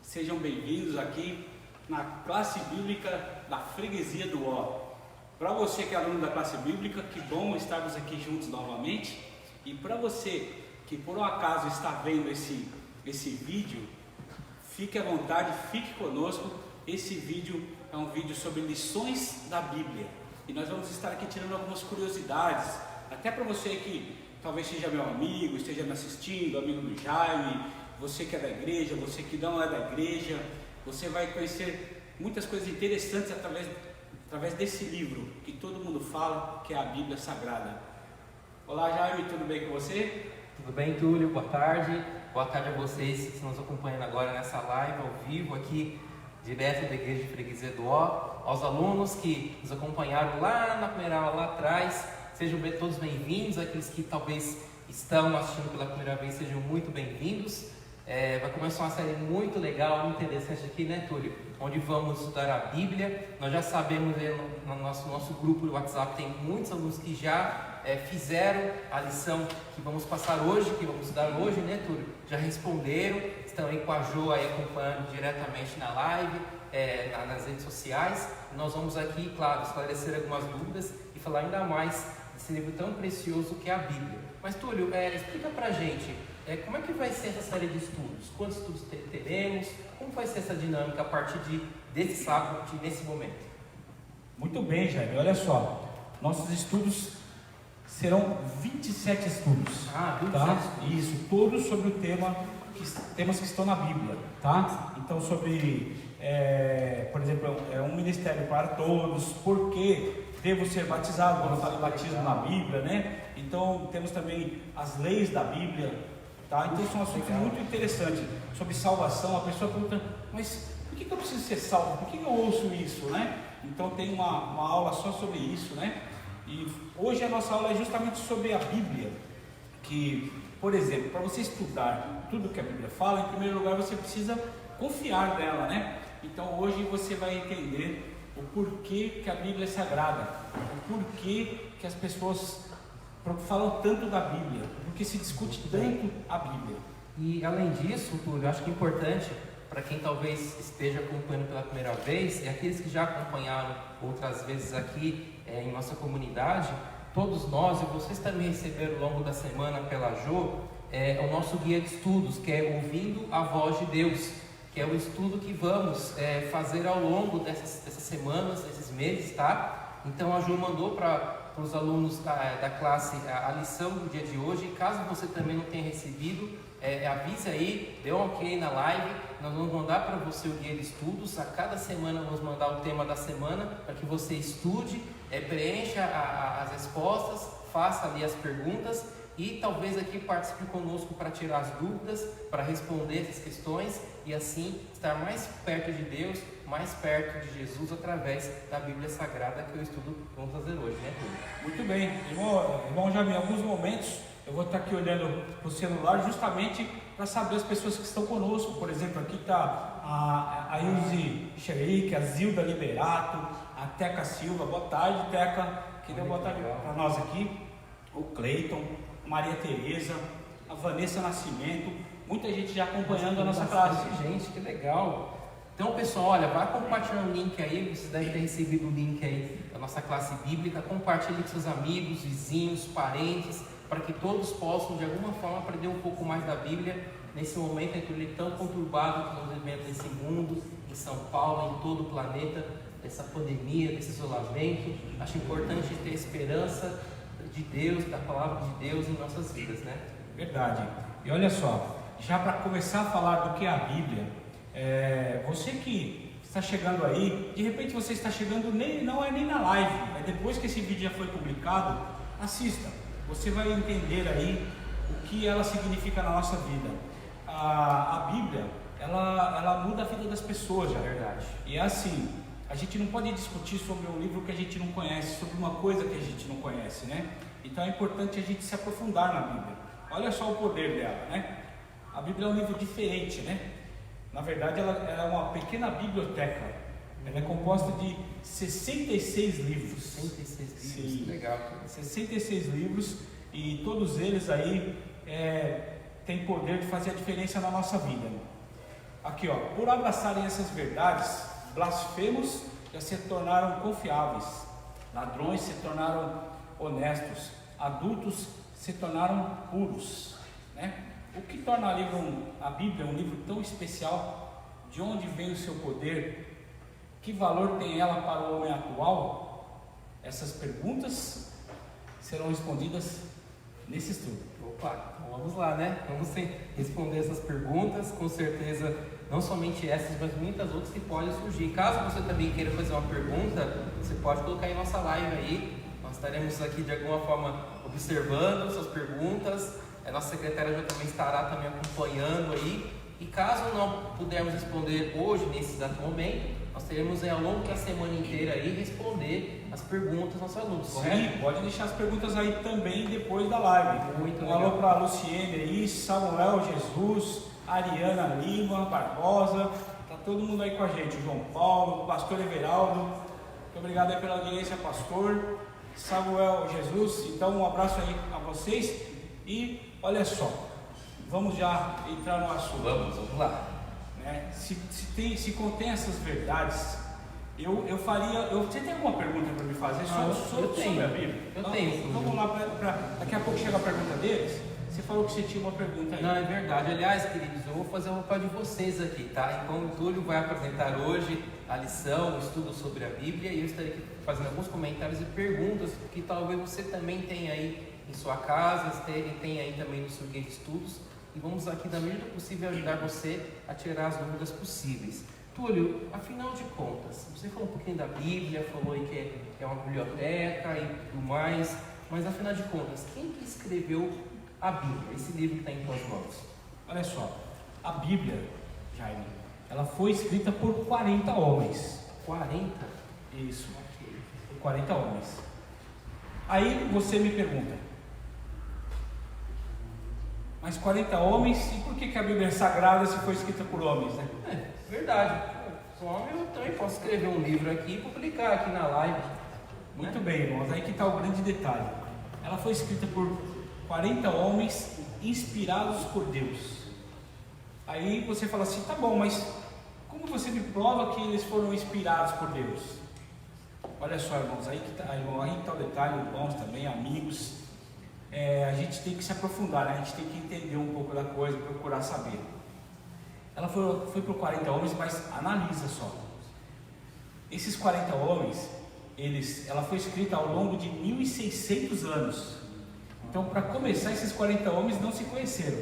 Sejam bem-vindos aqui na classe bíblica da Freguesia do Ó. Para você que é aluno da classe bíblica, que bom estarmos aqui juntos novamente. E para você que por um acaso está vendo esse vídeo, fique à vontade, fique conosco. Esse vídeo é um vídeo sobre lições da Bíblia. E nós vamos estar aqui tirando algumas curiosidades, até para você que talvez seja meu amigo, esteja me assistindo, amigo do Jaime, você que é da igreja, você que não é da igreja, você vai conhecer muitas coisas interessantes através desse livro que todo mundo fala, que é a Bíblia Sagrada. Olá Jaime, tudo bem com você? Tudo bem, Túlio? Boa tarde. Boa tarde a vocês que estão nos acompanhando agora nessa live ao vivo aqui, direto da Igreja de Freguesia do Ó. Aos alunos que nos acompanharam lá na primeira aula, lá atrás, sejam todos bem-vindos. Aqueles que talvez estão assistindo pela primeira vez, sejam muito bem-vindos. Vai começar uma série muito legal, muito interessante aqui, né, Túlio? Onde vamos estudar a Bíblia. Nós já sabemos, no nosso grupo do WhatsApp, tem muitos alunos que já fizeram a lição que vamos passar hoje, que vamos estudar hoje, né, Túlio? Já responderam, estão aí com a Jo aí acompanhando diretamente na live, nas redes sociais. Nós vamos aqui, claro, esclarecer algumas dúvidas e falar ainda mais desse livro tão precioso que é a Bíblia. Mas, Túlio, explica pra gente. Como é que vai ser essa série de estudos? Quantos estudos teremos? Como vai ser essa dinâmica a partir desse sábado, nesse momento? Muito bem, Jaime. Olha só, nossos estudos serão 27 estudos. 27 tá? estudos. Isso, todos sobre temas que estão na Bíblia, tá? Então, sobre, por exemplo, um ministério para todos, por que devo ser batizado, quando fala em batismo na Bíblia, né? Então, temos também as leis da Bíblia. Tá? Então são assuntos muito interessantes sobre salvação. A pessoa pergunta, mas por que eu preciso ser salvo? Por que eu ouço isso, né? Então tem uma aula só sobre isso, né? E hoje a nossa aula é justamente sobre a Bíblia. Que, por exemplo, para você estudar tudo que a Bíblia fala, em primeiro lugar você precisa confiar nela, né? Então hoje você vai entender o porquê que a Bíblia é sagrada, o porquê que as pessoas falam tanto da Bíblia, porque se discute tanto a Bíblia. E além disso, Túlio, eu acho que é importante para quem talvez esteja acompanhando pela primeira vez e aqueles que já acompanharam outras vezes aqui em nossa comunidade, todos nós e vocês também receberam ao longo da semana pela Jo o nosso guia de estudos, que é Ouvindo a Voz de Deus, que é o estudo que vamos fazer ao longo dessas semanas, desses meses, tá? Então a Jo mandou para os alunos da classe a lição do dia de hoje. Caso você também não tenha recebido, avise aí, dê um ok na live, nós vamos mandar para você o guia de estudos. A cada semana vamos mandar o tema da semana para que você estude, preencha as respostas, faça ali as perguntas e talvez aqui participe conosco para tirar as dúvidas, para responder essas questões e assim estar mais perto de Deus, mais perto de Jesus através da Bíblia Sagrada, que é o estudo que vamos fazer hoje, né, Túlio? Muito bem, irmão Jaime, em alguns momentos eu vou estar aqui olhando para o celular justamente para saber as pessoas que estão conosco. Por exemplo, aqui está a Ilze Xerique, a Zilda Liberato, a Teca Silva. Boa tarde, Teca, que deu boa tarde para nós aqui. O Cleiton, Maria Tereza, a Vanessa Nascimento, muita gente já acompanhando a nossa classe. Gente, que legal! Então, pessoal, olha, vai compartilhando o link aí, vocês devem ter recebido o link aí da nossa classe bíblica, compartilhe com seus amigos, vizinhos, parentes, para que todos possam, de alguma forma, aprender um pouco mais da Bíblia, nesse momento em que ele é tão conturbado que nós vivemos nesse mundo, em São Paulo, em todo o planeta, dessa pandemia, desse isolamento. Acho importante ter esperança de Deus, da palavra de Deus em nossas vidas, né? Verdade. E olha só, já para começar a falar do que é a Bíblia, você que está chegando aí, de repente você está chegando não é nem na live, depois que esse vídeo já foi publicado, assista, você vai entender aí o que ela significa na nossa vida. A Bíblia, ela muda a vida das pessoas, já. Verdade. E é assim, a gente não pode discutir sobre um livro que a gente não conhece, sobre uma coisa que a gente não conhece, né? Então é importante a gente se aprofundar na Bíblia. Olha só o poder dela, né? A Bíblia é um livro diferente, né? Na verdade, ela é uma pequena biblioteca. Ela é composta de 66 livros. 66 livros, Sim. Legal. 66 livros, e todos eles aí têm poder de fazer a diferença na nossa vida. Aqui, ó, por abraçarem essas verdades, blasfemos já se tornaram confiáveis, ladrões se tornaram honestos, adultos se tornaram puros, né? O que torna a Bíblia um livro tão especial? De onde vem o seu poder? Que valor tem ela para o homem atual? Essas perguntas serão respondidas nesse estudo. Opa, então vamos lá, né? Vamos responder essas perguntas, com certeza, não somente essas, mas muitas outras que podem surgir. Caso você também queira fazer uma pergunta, você pode colocar em nossa live aí. Nós estaremos aqui de alguma forma observando suas perguntas. A nossa secretária já também estará também acompanhando aí. E caso não pudermos responder hoje, nesse exato momento, nós teremos ao longo da semana inteira aí responder as perguntas dos nossos alunos, correto? Sim, pode deixar as perguntas aí também depois da live. Muito um legal. Alô para a Luciene aí, Samuel Jesus, Ariana Lima, Barbosa, tá todo mundo aí com a gente, João Paulo, Pastor Everaldo, muito obrigado aí pela audiência, Pastor Samuel Jesus. Então um abraço aí a vocês e olha só, vamos já entrar no assunto. Vamos lá. Né? Se contém essas verdades, eu faria. Você tem alguma pergunta para me fazer sobre a Bíblia? Eu tenho. Então vamos lá, daqui a pouco chega a pergunta deles. Você falou que você tinha uma pergunta aí. Não, é verdade. Aliás, queridos, eu vou fazer uma papel de vocês aqui, tá? Então o Túlio vai apresentar hoje a lição, o estudo sobre a Bíblia, e eu estarei aqui fazendo alguns comentários e perguntas que talvez você também tenha aí em sua casa, tenha aí também no seu guia de estudos, e vamos aqui da medida possível ajudar você a tirar as dúvidas possíveis. Túlio, afinal de contas, você falou um pouquinho da Bíblia, falou aí que é uma biblioteca e tudo mais, mas afinal de contas, quem que escreveu a Bíblia, esse livro que está em tuas mãos? Olha só, a Bíblia, Jaime, ela foi escrita por 40 homens. 40? Isso, por 40 homens. Aí você me pergunta, mas 40 homens, e por que a Bíblia é sagrada se foi escrita por homens, né? É, verdade. Homem, eu também posso escrever um livro aqui e publicar aqui na live. Muito bem, irmãos, aí que está o grande detalhe. Ela foi escrita por 40 homens inspirados por Deus. Aí você fala assim, tá bom, mas como você me prova que eles foram inspirados por Deus? Olha só, irmãos, aí que está o detalhe, irmãos também, amigos. A gente tem que se aprofundar, né? A gente tem que entender um pouco da coisa, procurar saber. Ela foi por 40 homens, mas analisa só. Esses 40 homens, ela foi escrita ao longo de 1.600 anos. Então, para começar, esses 40 homens não se conheceram.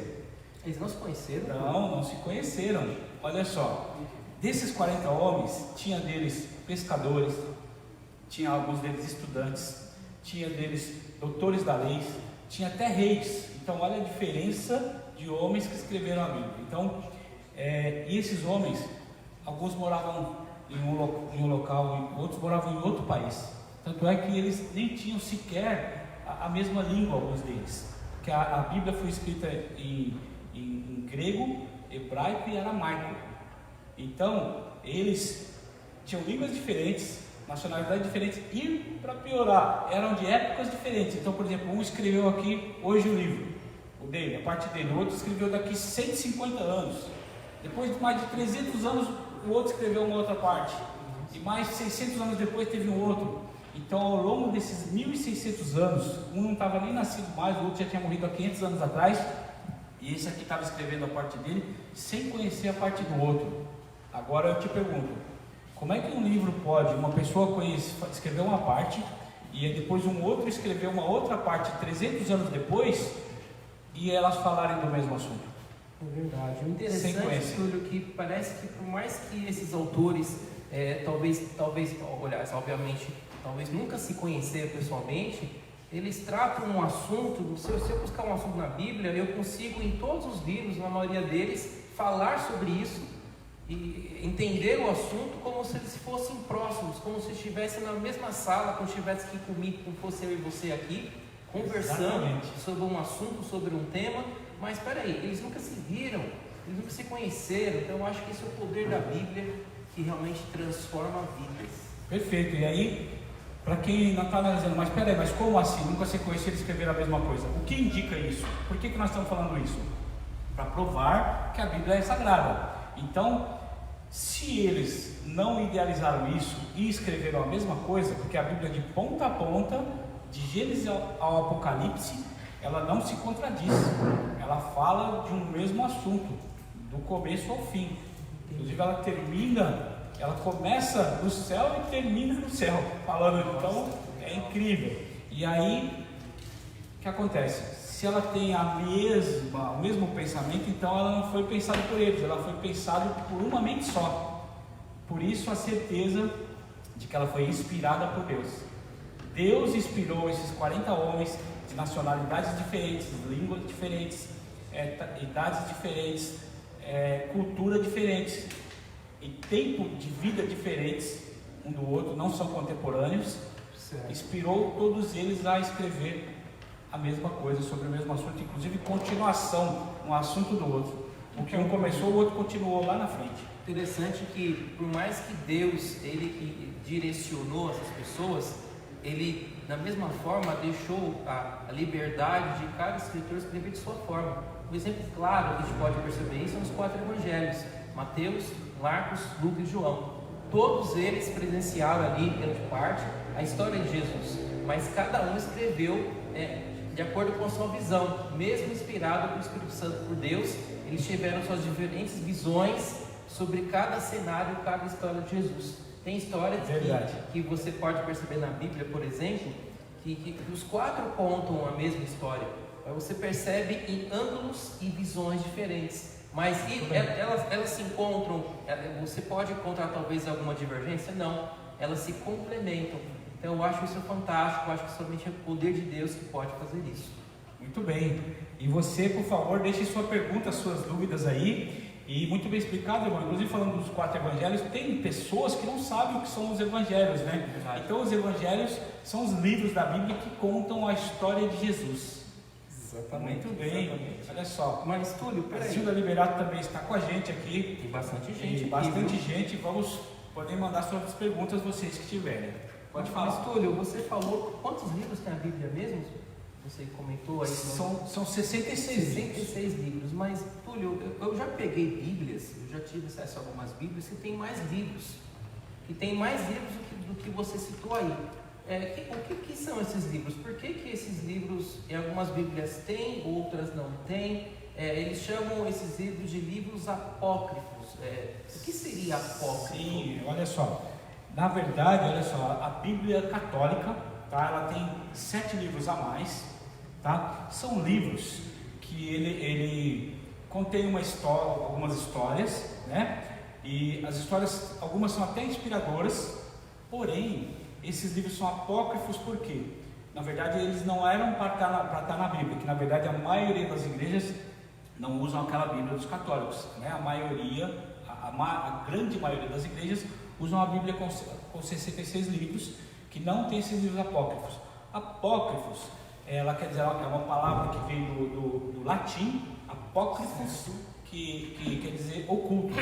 Eles não se conheceram? Não se conheceram. Olha só, desses 40 homens, tinha deles pescadores, tinha alguns deles estudantes, tinha deles doutores da lei, tinha até reis. Então, olha a diferença de homens que escreveram a Bíblia. Então, e esses homens, alguns moravam em um local, outros moravam em outro país. Tanto é que eles nem tinham sequer a mesma língua, alguns deles, porque a Bíblia foi escrita em grego, hebraico e aramaico. Então eles tinham línguas diferentes, nacionalidades diferentes, e para piorar, eram de épocas diferentes. Então, por exemplo, um escreveu aqui hoje o livro, o dele, a parte dele, o outro escreveu daqui 150 anos, depois de mais de 300 anos o outro escreveu uma outra parte, e mais 600 anos depois teve um outro. Então, ao longo desses 1.600 anos, um não estava nem nascido mais, o outro já tinha morrido há 500 anos atrás, e esse aqui estava escrevendo a parte dele, sem conhecer a parte do outro. Agora eu te pergunto, como é que um livro pode, uma pessoa escrever uma parte, e depois um outro escrever uma outra parte 300 anos depois, e elas falarem do mesmo assunto? É verdade. O interessante, Túlio, que parece que por mais que esses autores, talvez, obviamente, talvez nunca se conheceram pessoalmente, eles tratam um assunto. Se eu buscar um assunto na Bíblia, eu consigo em todos os livros, na maioria deles, falar sobre isso e entender o assunto como se eles fossem próximos, como se estivessem na mesma sala, como se estivesse aqui comigo, como fosse eu e você aqui, conversando sobre um assunto, sobre um tema. Mas espera aí, eles nunca se viram, eles nunca se conheceram. Então eu acho que esse é o poder da Bíblia que realmente transforma vidas. Perfeito. E aí, para quem não está analisando, mas peraí, mas como assim? Nunca se conheceram e escreveram a mesma coisa. O que indica isso? Por que nós estamos falando isso? Para provar que a Bíblia é sagrada. Então, se eles não idealizaram isso e escreveram a mesma coisa, porque a Bíblia de ponta a ponta, de Gênesis ao Apocalipse, ela não se contradiz, ela fala de um mesmo assunto, do começo ao fim. Inclusive ela termina, ela começa no céu e termina no céu, falando, então é incrível. E aí, o que acontece? Se ela tem o mesmo pensamento, então ela não foi pensada por eles, ela foi pensada por uma mente só. Por isso a certeza de que ela foi inspirada por Deus. Deus inspirou esses 40 homens de nacionalidades diferentes, línguas diferentes, idades diferentes, cultura diferentes e tempo de vida diferentes um do outro, não são contemporâneos. Certo. Inspirou todos eles a escrever a mesma coisa, sobre o mesmo assunto, inclusive continuação, um assunto do outro. O que um começou, o outro continuou lá na frente. Interessante que, por mais que Deus, ele que direcionou essas pessoas, ele, da mesma forma, deixou a liberdade de cada escritor escrever de sua forma. Um exemplo claro que a gente pode perceber isso são os 4 evangelhos: Mateus, Marcos, Lucas e João. Todos eles presenciaram ali, grande parte, a história de Jesus, mas cada um escreveu de acordo com a sua visão, mesmo inspirado pelo Espírito Santo por Deus. Eles tiveram suas diferentes visões sobre cada cenário, cada história de Jesus. Tem histórias que você pode perceber na Bíblia, por exemplo, que os 4 contam a mesma história, mas você percebe em ângulos e visões diferentes, mas elas se encontram. Você pode encontrar talvez alguma divergência? Não, elas se complementam. Então eu acho isso fantástico, eu acho que somente é o poder de Deus que pode fazer isso. Muito bem. E você, por favor, deixe sua pergunta, suas dúvidas aí. E muito bem explicado, irmão. Inclusive falando dos 4 evangelhos, tem pessoas que não sabem o que são os evangelhos, né? Então os evangelhos são os livros da Bíblia que contam a história de Jesus. Exatamente. Muito bem. Exatamente. Olha só. Mas Túlio, peraí. A Silvia Liberato também está com a gente aqui. Tem bastante gente. Tem bastante gente. Vamos poder mandar suas perguntas, vocês que tiverem. Pode falar. Mas Túlio, você falou quantos livros tem a Bíblia mesmo? Você comentou aí. São 66 livros. Mas Túlio, eu já peguei Bíblias, eu já tive acesso a algumas Bíblias que tem mais livros. Que tem mais livros do que você citou aí. O que são esses livros? Por que esses livros, em algumas Bíblias tem, outras não tem? Eles chamam esses livros de livros apócrifos. O que seria apócrifo? Sim, olha só. Na verdade, olha só, a Bíblia católica, tá? Ela tem 7 livros a mais, tá? São livros que ele contém algumas histórias, né? E as histórias, algumas são até inspiradoras, porém, esses livros são apócrifos por quê? Na verdade, eles não eram para estar na Bíblia, que na verdade a maioria das igrejas não usam aquela Bíblia dos católicos, né? A maioria, a grande maioria das igrejas usam a Bíblia com 66 livros, que não tem esses livros apócrifos. Apócrifos, ela quer dizer, é uma palavra que vem do latim, apócrifos, que quer dizer ocultos.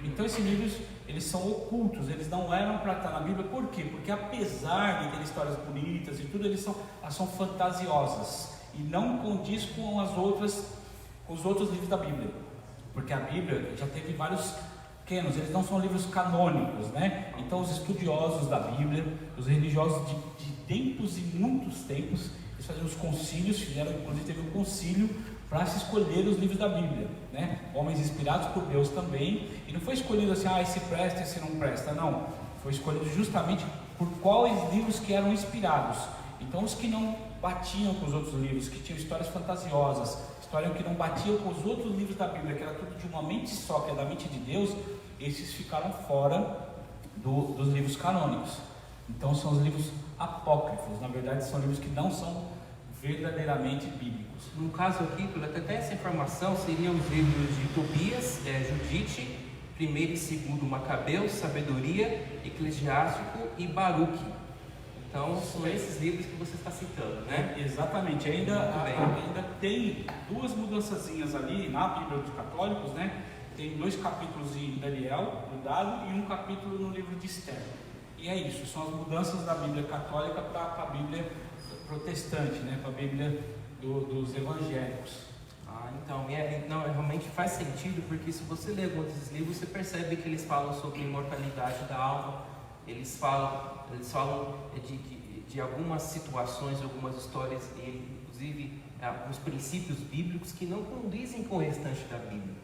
Então esses livros, eles são ocultos, eles não eram para estar na Bíblia. Por quê? Porque apesar de terem histórias bonitas e tudo, elas são fantasiosas e não condiz com os outros livros da Bíblia. Porque a Bíblia já teve vários pequenos, eles não são livros canônicos, né? Então os estudiosos da Bíblia, os religiosos de tempos e muitos tempos, eles faziam os concílios, inclusive teve um concílio para se escolher os livros da Bíblia, né? Homens inspirados por Deus também, e não foi escolhido assim, esse presta, esse não presta, não. Foi escolhido justamente por quais livros que eram inspirados. Então os que não batiam com os outros livros, que tinham histórias fantasiosas, histórias que não batiam com os outros livros da Bíblia, que era tudo de uma mente só, que é da mente de Deus, esses ficaram fora dos livros canônicos. Então são os livros apócrifos, na verdade são livros que não são verdadeiramente bíblicos. No caso aqui, até essa informação seriam os livros de Tobias, Judite, 1º e 2º Macabeus, Sabedoria, Eclesiástico e Baruque. Então, são esses livros que você está citando, né? Exatamente. Ainda tem duas mudançazinhas ali na Bíblia dos católicos, né? Tem 2 capítulos em Daniel, no Dado, e um capítulo no livro de Esther. E é isso, são as mudanças da Bíblia católica para a Bíblia protestante, né? Para a Bíblia dos evangélicos. Então, realmente faz sentido, porque se você ler alguns desses livros, você percebe que eles falam sobre a imortalidade da alma, eles falam de algumas situações, algumas histórias, inclusive alguns princípios bíblicos que não condizem com o restante da Bíblia.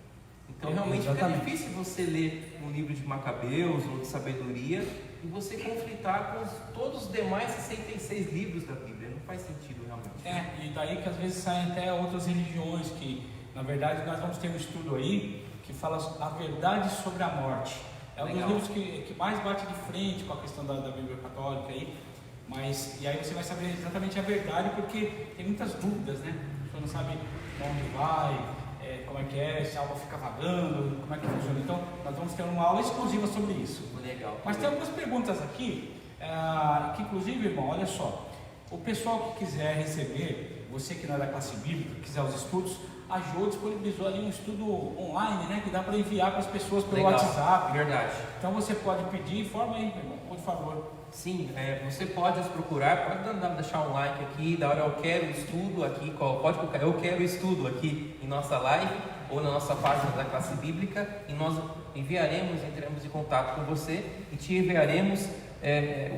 Então, realmente fica difícil você ler um livro de Macabeus ou de sabedoria e você conflitar com todos os demais 66 livros da Bíblia. Não faz sentido realmente. E daí que às vezes saem até outras religiões que, na verdade, nós vamos ter um estudo aí que fala a verdade sobre a morte. É um dos livros que mais bate de frente com a questão da Bíblia católica aí. E aí você vai saber exatamente a verdade, porque tem muitas dúvidas, né? A pessoa não sabe onde vai, como é que é, se a alma fica vagando, como é que funciona. Então, nós vamos ter uma aula exclusiva sobre isso. Legal. Mas tem algumas perguntas aqui, que inclusive, irmão, olha só, o pessoal que quiser receber, você que não é da classe bíblica, quiser os estudos, a Jo disponibilizou ali um estudo online, né, que dá para enviar para as pessoas pelo WhatsApp. Verdade. Então você pode pedir, informa aí, irmão, por favor. Sim, você pode nos procurar, pode deixar um like aqui, da hora eu quero estudo aqui, pode colocar eu quero estudo aqui em nossa live ou na nossa página da classe bíblica, e nós entraremos em contato com você e te enviaremos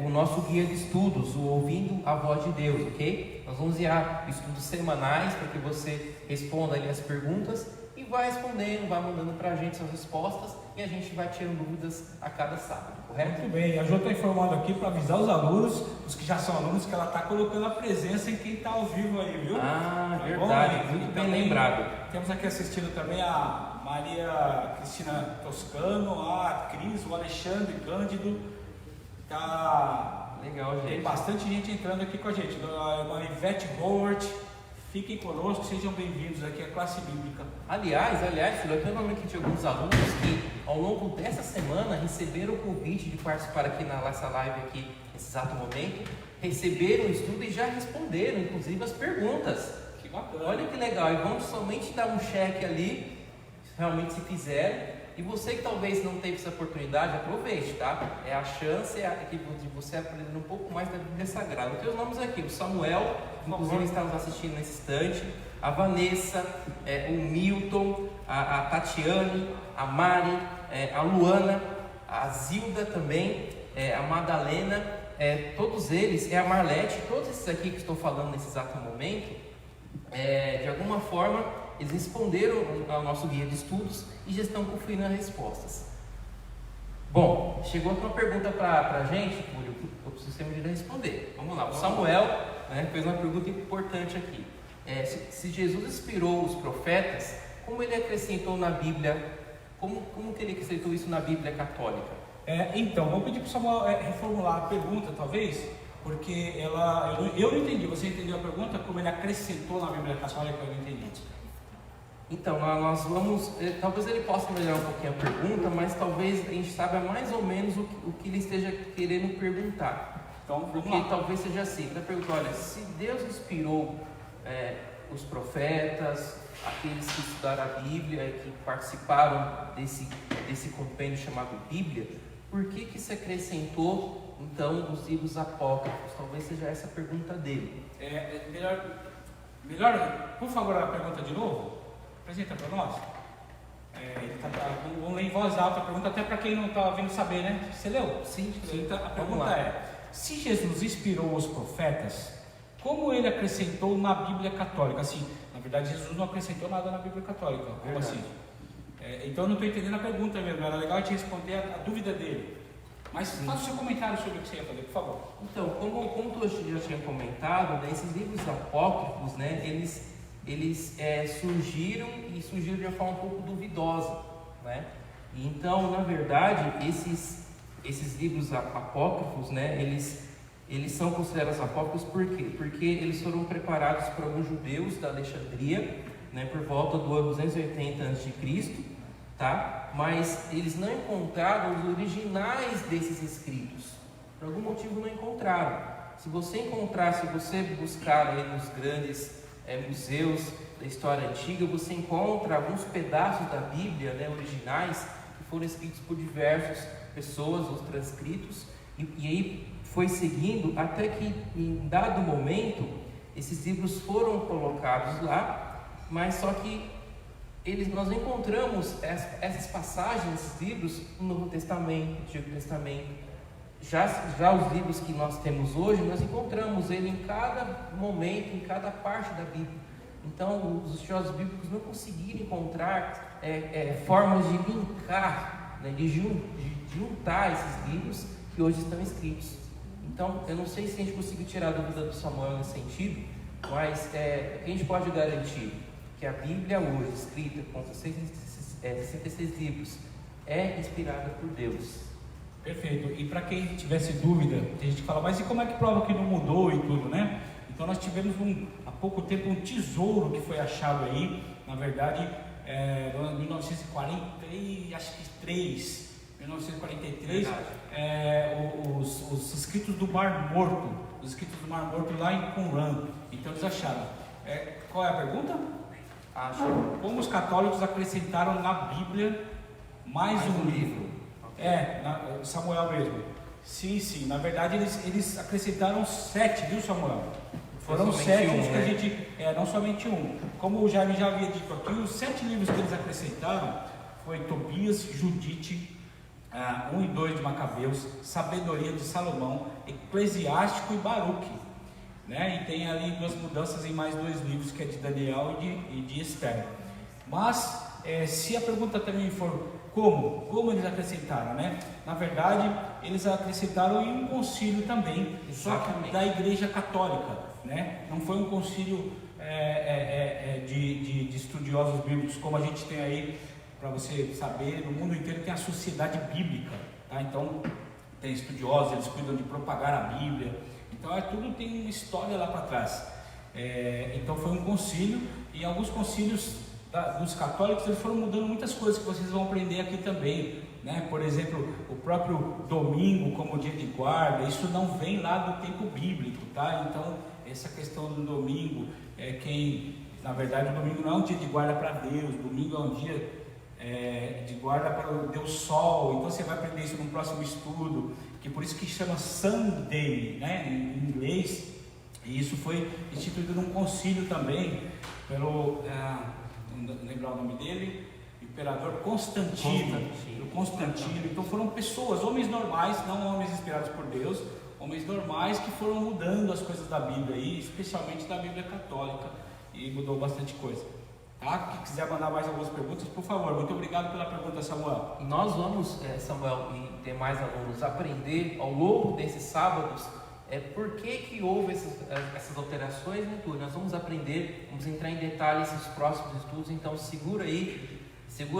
o nosso guia de estudos, o Ouvindo a Voz de Deus, ok? Nós vamos enviar estudos semanais para que você responda ali as perguntas e vai respondendo, vai mandando para a gente suas respostas e a gente vai tirando dúvidas a cada sábado, correto? Muito bem, a Jo está informando aqui para avisar os alunos, os que já são alunos, que ela está colocando a presença em quem está ao vivo aí, viu? Verdade, bom, muito bem também, lembrado. Temos aqui assistindo também a Maria Cristina Toscano, a Cris, o Alexandre Cândido. Legal, gente. Tem bastante gente entrando aqui com a gente. A Ivete Howard, fiquem conosco, sejam bem-vindos aqui à classe bíblica. Aliás, filho, eu tenho normalmente de alguns alunos que ao longo dessa semana receberam o convite de participar aqui na nossa live aqui nesse exato momento, receberam o estudo e já responderam, inclusive, as perguntas. Que bacana. Olha que legal, e vamos somente dar um cheque ali, realmente se fizer. E você que talvez não teve essa oportunidade, aproveite, tá? É a chance de você aprender um pouco mais da Bíblia Sagrada. Eu tenho os nomes aqui, o Samuel, inclusive está nos assistindo nesse instante, a Vanessa, o Milton, a Tatiane, a Mari, a Luana, a Zilda também, a Madalena, todos eles, a Marlete, todos esses aqui que estou falando nesse exato momento, de alguma forma, eles responderam ao nosso guia de estudos e já estão conferindo as respostas. Bom, chegou aqui uma pergunta para a gente, Túlio, que eu preciso ter medida de responder. Vamos lá, o Samuel fez uma pergunta importante aqui. Se Jesus inspirou os profetas, como ele acrescentou na Bíblia, como que ele acrescentou isso na Bíblia católica? Então, vou pedir para o Samuel reformular a pergunta, talvez, porque eu não entendi. Você entendeu a pergunta? Como ele acrescentou na Bíblia católica, eu não entendi. Então, nós vamos, talvez ele possa melhorar um pouquinho a pergunta, mas talvez a gente saiba mais ou menos o que ele esteja querendo perguntar. Então, porque talvez seja assim, ele pergunta, olha, se Deus inspirou os profetas, aqueles que estudaram a Bíblia e que participaram desse compêndio chamado Bíblia, por que se acrescentou, então, os livros apócrifos? Talvez seja essa a pergunta dele. Melhor, por favor, a pergunta de novo. Apresenta para nós. Vamos ler em voz alta a pergunta, até para quem não está vindo saber, né? Você leu? Sim. Então, a pergunta se Jesus inspirou os profetas, como ele acrescentou na Bíblia católica? Assim, na verdade, Jesus não acrescentou nada na Bíblia católica. Como assim? Então, eu não estou entendendo a pergunta mesmo. Era legal te responder a dúvida dele. Mas faça o seu comentário sobre o que você ia fazer, por favor. Então, como tu já tinha comentado, esses livros apócrifos, eles surgiram de uma forma um pouco duvidosa, né? E então, na verdade, esses livros apócrifos, eles são considerados apócrifos por quê? Porque eles foram preparados por alguns judeus da Alexandria, por volta do ano 280 a.C., tá? Mas eles não encontraram os originais desses escritos, por algum motivo não encontraram. Se você buscar aí nos grandes museus da história antiga, você encontra alguns pedaços da Bíblia, né, originais, que foram escritos por diversas pessoas, os transcritos, e aí foi seguindo até que em dado momento esses livros foram colocados lá, mas só que nós encontramos essas passagens, esses livros no Novo Testamento, no Antigo Testamento. Já os livros que nós temos hoje, nós encontramos ele em cada momento, em cada parte da Bíblia. Então, os estudiosos bíblicos não conseguiram encontrar formas de linkar, né, de juntar esses livros que hoje estão escritos. Então, eu não sei se a gente conseguiu tirar a dúvida do Samuel nesse sentido, mas o que a gente pode garantir? Que a Bíblia hoje, escrita com 66 livros, é inspirada por Deus. Perfeito. E para quem tivesse dúvida, a gente fala, mas e como é que prova que não mudou e tudo, né? Então nós tivemos há pouco tempo um tesouro que foi achado aí, na verdade, em 1943, os escritos do Mar Morto, lá em Qumran. Então eles acharam. Qual é a pergunta? Como os católicos acrescentaram na Bíblia mais um livro? Samuel mesmo. Sim, na verdade eles acrescentaram 7, viu, Samuel? Foram 7 que a gente, não somente um. Como o Jaime já havia dito aqui, os 7 livros que eles acrescentaram foi Tobias, Judite, 1 e 2 de Macabeus, Sabedoria de Salomão, Eclesiástico e Baruque, né? E tem ali 2 mudanças em mais 2 livros, que é de Daniel e de Esther. Mas se a pergunta também for como eles acrescentaram, né? Na verdade, eles acrescentaram em um concílio também, só que da Igreja Católica, né? Não foi um concílio de estudiosos bíblicos, como a gente tem aí, para você saber, no mundo inteiro tem a Sociedade Bíblica, tá? Então tem estudiosos, eles cuidam de propagar a Bíblia, então tudo tem uma história lá para trás. Então foi um concílio, e alguns concílios dos católicos eles foram mudando muitas coisas que vocês vão aprender aqui também, né? Por exemplo, o próprio domingo como dia de guarda, isso não vem lá do tempo bíblico, tá? Então essa questão do domingo na verdade o domingo não é um dia de guarda para Deus, domingo é um dia de guarda para o Deus Sol. Então você vai aprender isso no próximo estudo, que por isso que chama Sunday, né, em inglês. E isso foi instituído num concílio também pelo não lembrar o nome dele, imperador Constantino. Então foram pessoas, homens normais, não homens inspirados por Deus, homens normais que foram mudando as coisas da Bíblia aí, especialmente da Bíblia católica, e mudou bastante coisa. Tá? Quem quiser mandar mais algumas perguntas, por favor. Muito obrigado pela pergunta, Samuel. Nós vamos, Samuel e demais alunos, aprender ao longo desses sábados por que houve essas alterações, né, Túlio? Nós vamos aprender, vamos entrar em detalhes nos próximos estudos, então segura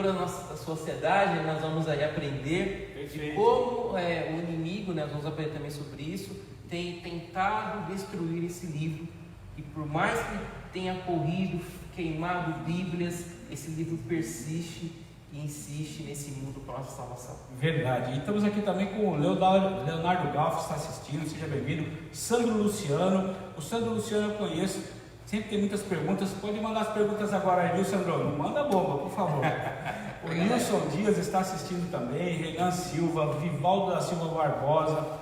a nossa sociedade, nós vamos aí aprender de como o inimigo, né, nós vamos aprender também sobre isso, tem tentado destruir esse livro, e por mais que tenha corrido, queimado Bíblias, esse livro persiste e insiste nesse mundo para a nossa salvação. Verdade. E estamos aqui também com o Leonardo Galf, está assistindo, seja bem-vindo. Sandro Luciano. O Sandro Luciano eu conheço, sempre tem muitas perguntas. Pode mandar as perguntas agora aí, viu, Sandro? Não manda bomba, por favor. O Nilson Dias está assistindo também, Renan Silva, Vivaldo da Silva Barbosa,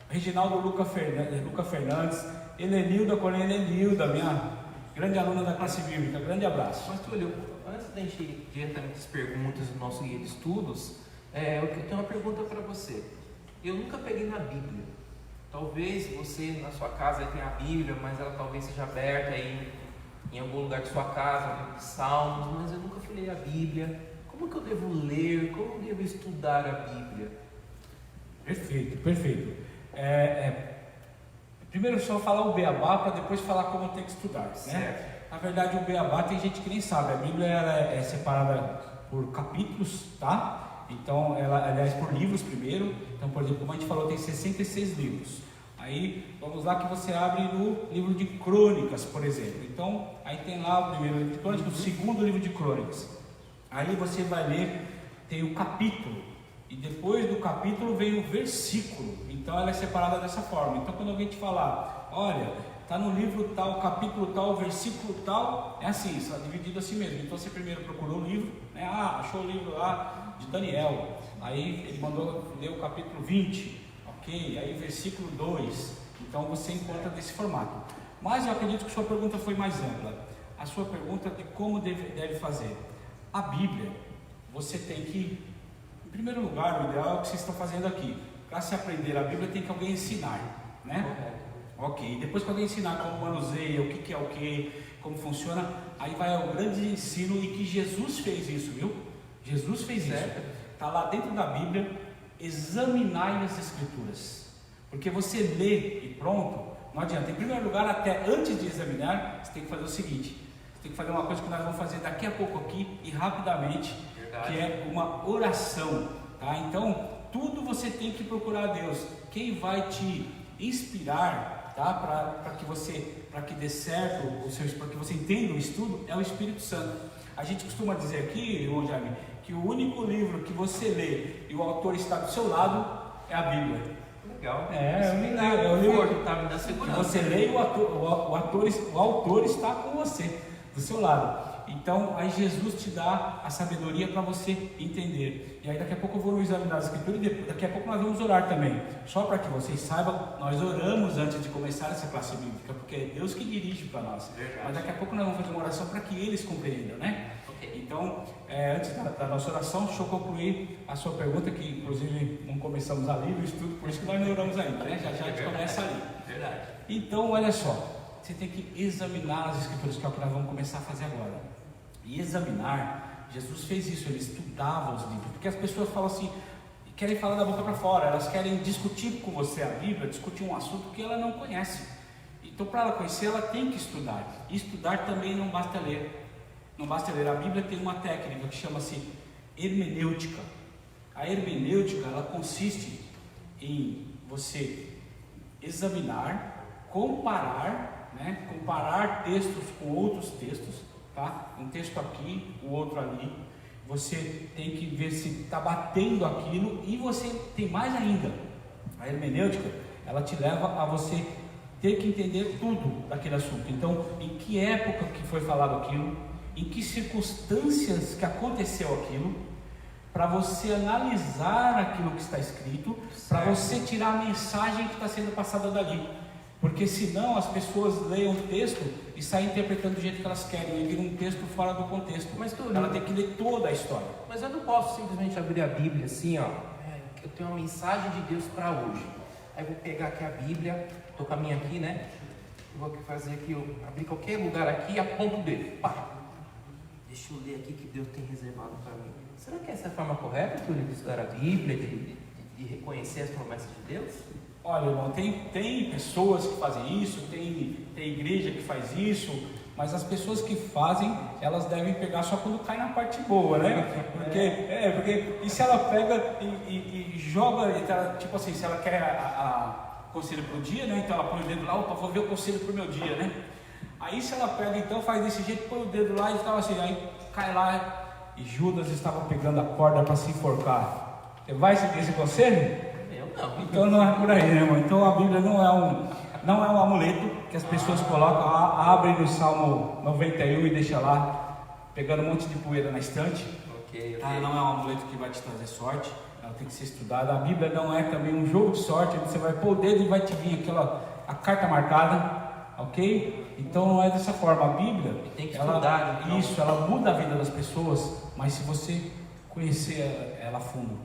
Reginaldo Luca Fernandes, Helenilda Cornelia Helenilda, minha grande aluna da classe bíblica. Grande abraço. Mas, Túlio, antes da gente ir diretamente às perguntas do nosso guia de estudos, eu tenho uma pergunta para você. Eu nunca peguei na Bíblia. Talvez você na sua casa tenha a Bíblia, mas ela talvez seja aberta aí em algum lugar de sua casa, livro de Salmos, mas eu nunca falei a Bíblia. Como que eu devo ler? Como eu devo estudar a Bíblia? Perfeito. Primeiro só falar o beabá para depois falar como tem que estudar, né? Na verdade o beabá tem gente que nem sabe, a Bíblia ela é separada por capítulos, tá? Então aliás por livros primeiro. Então, por exemplo, como a gente falou, tem 66 livros. Aí vamos lá que você abre no livro de Crônicas, por exemplo. Então aí tem lá o primeiro livro de Crônicas, o segundo livro de Crônicas. Aí você vai ler, tem o capítulo, e depois do capítulo vem o versículo. Então ela é separada dessa forma. Então quando alguém te falar, olha, está no livro tal, capítulo tal, versículo tal, é assim, está dividido assim mesmo. Então você primeiro procurou o livro, né? Achou o livro lá de Daniel, aí ele mandou ler o capítulo 20, ok, aí versículo 2, então você encontra desse formato. Mas eu acredito que sua pergunta foi mais ampla. A sua pergunta de como deve fazer. A Bíblia, você tem que, em primeiro lugar, o ideal é o que vocês estão fazendo aqui. Para se aprender a Bíblia tem que alguém ensinar, né? Ok, depois que alguém ensinar como manuseia, o que é o que, como funciona, aí vai ao grande ensino, e que Jesus fez isso, viu? Jesus fez isso. Está lá dentro da Bíblia, examinai as Escrituras. Porque você lê e pronto, não adianta. Em primeiro lugar, até antes de examinar, você tem que fazer o seguinte: você tem que fazer uma coisa que nós vamos fazer daqui a pouco aqui e rapidamente, que é uma oração, tá? Então, tudo você tem que procurar a Deus. Quem vai te inspirar, tá? Para que dê certo, para que você entenda o estudo, é o Espírito Santo. A gente costuma dizer aqui, irmão Jaime, que o único livro que você lê e o autor está do seu lado é a Bíblia. Legal. É o livro tá me dando segurança. você lê e o autor está com você, do seu lado. Então, aí Jesus te dá a sabedoria para você entender. E aí daqui a pouco eu vou examinar as Escrituras e daqui a pouco nós vamos orar também. Só para que vocês saibam, nós oramos antes de começar essa classe bíblica, porque é Deus que dirige para nós. Mas daqui a pouco nós vamos fazer uma oração para que eles compreendam, né? Então, antes da nossa oração, deixa eu concluir a sua pergunta, que inclusive não começamos ali no estudo, por isso que nós não oramos ainda, né? Já a gente começa ali. Verdade. Então, olha só, você tem que examinar as Escrituras, que é o que nós vamos começar a fazer agora. E examinar, Jesus fez isso, ele estudava os livros, porque as pessoas falam assim, querem falar da boca para fora, elas querem discutir com você a Bíblia, discutir um assunto que ela não conhece. Então, para ela conhecer, ela tem que estudar. E estudar também não basta ler. Não basta ler. A Bíblia tem uma técnica que chama-se hermenêutica. A hermenêutica, ela consiste em você examinar, comparar, né? Comparar textos com outros textos, tá? Um texto aqui, o outro ali. Você tem que ver se está batendo aquilo, e você tem mais ainda. A hermenêutica, ela te leva a você ter que entender tudo daquele assunto. Então, em que época que foi falado aquilo, em que circunstâncias que aconteceu aquilo, para você analisar aquilo que está escrito, para você tirar a mensagem que está sendo passada dali. Porque senão as pessoas leem um texto e saem interpretando do jeito que elas querem, e vira um texto fora do contexto. Mas ela tem que ler toda a história. Mas eu não posso simplesmente abrir a Bíblia assim, ó. Eu tenho uma mensagem de Deus para hoje. Aí vou pegar aqui a Bíblia, estou com a minha aqui, né? Vou fazer aqui, abrir qualquer lugar aqui e aponto o dedo. Pá. Deixa eu ler aqui que Deus tem reservado para mim. Será que essa é a forma correta de estudar a Bíblia, de reconhecer as promessas de Deus? Olha, irmão, tem pessoas que fazem isso, tem igreja que faz isso, mas as pessoas que fazem, elas devem pegar só quando cai na parte boa, né? Porque e se ela pega e joga, tipo assim, se ela quer conselho para o dia, né? Então ela põe o dedo lá, opa, vou ver o conselho para o meu dia, né? Aí se ela pega, então faz desse jeito, põe o dedo lá e estava assim, aí cai lá, e Judas estava pegando a corda para se enforcar. Você vai seguir esse conselho? Eu não. Então não é por aí, né, irmão? Então a Bíblia não é um amuleto que as pessoas colocam, abrem no Salmo 91 e deixa lá, pegando um monte de poeira na estante. Okay. Não é um amuleto que vai te trazer sorte, ela tem que ser estudada. A Bíblia não é também um jogo de sorte, onde você vai pôr o dedo e vai te vir a carta marcada. Ok? Então não é dessa forma. A Bíblia, tem que estudar, então. Isso, ela muda a vida das pessoas, mas se você conhecer ela a fundo,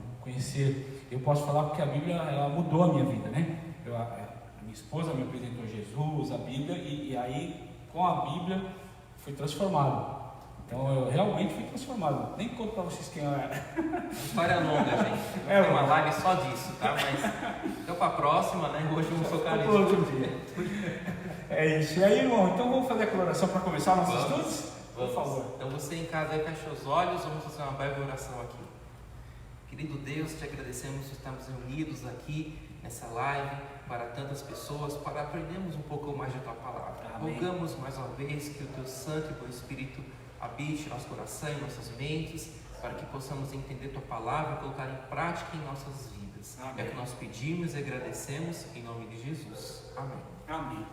eu posso falar porque a Bíblia, ela mudou a minha vida, né? A minha esposa me apresentou Jesus, a Bíblia, e aí com a Bíblia fui transformado. Então eu realmente fui transformado. Nem conto para vocês quem eu era. História longa, gente. Tem uma live só disso, tá? Mas então para a próxima, né? Hoje eu vou focar nisso. Outro dia. É isso. E aí, irmão, então vamos fazer a coloração para começar nossos estudos? Por favor. Então você em casa aí fecha os olhos, vamos fazer uma breve oração aqui. Querido Deus, te agradecemos por estarmos reunidos aqui nessa live para tantas pessoas, para aprendermos um pouco mais da tua palavra. Rogamos mais uma vez que o teu Santo e bom Espírito habite nosso coração e nossas mentes, para que possamos entender Tua palavra e colocar em prática em nossas vidas. Amém. É o que nós pedimos e agradecemos em nome de Jesus. Amém. Amém.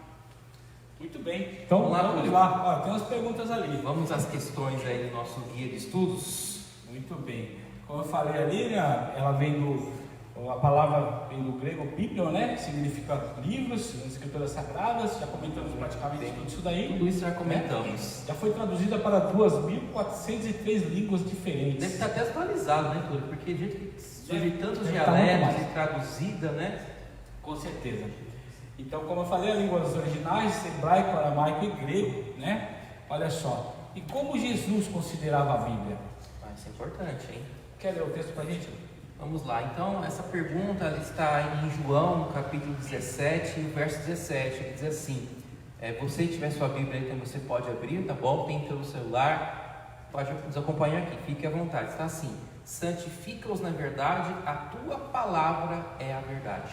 Muito bem. Então, Vamos lá, vamos Túlio. lá. Ó, tem umas perguntas ali. Vamos às questões aí do nosso guia de estudos. Muito bem. Como eu falei ali, né, ela vem a palavra vem do grego biblion, né? Significa livros, escrituras sagradas. Já comentamos praticamente tudo isso daí. Tudo isso já comentamos. Já foi traduzida para 2.403 línguas diferentes. Deve estar até atualizado, né, Túlio? Porque a gente surge tantos deve estar muito dialetos mais. e traduzida, né? Com certeza. Então, como eu falei, as línguas originais, hebraico, aramaico e grego, né? Olha só. E como Jesus considerava a Bíblia? Ah, isso é importante, hein? Quer ler o texto para a gente? Vamos lá. Então, essa pergunta ela está em João, no capítulo 17, no verso 17. Ele diz assim: você tiver sua Bíblia, então você pode abrir, tá bom? Tem pelo celular, pode nos acompanhar aqui, fique à vontade. Está assim: santifica-os na verdade, a tua palavra é a verdade.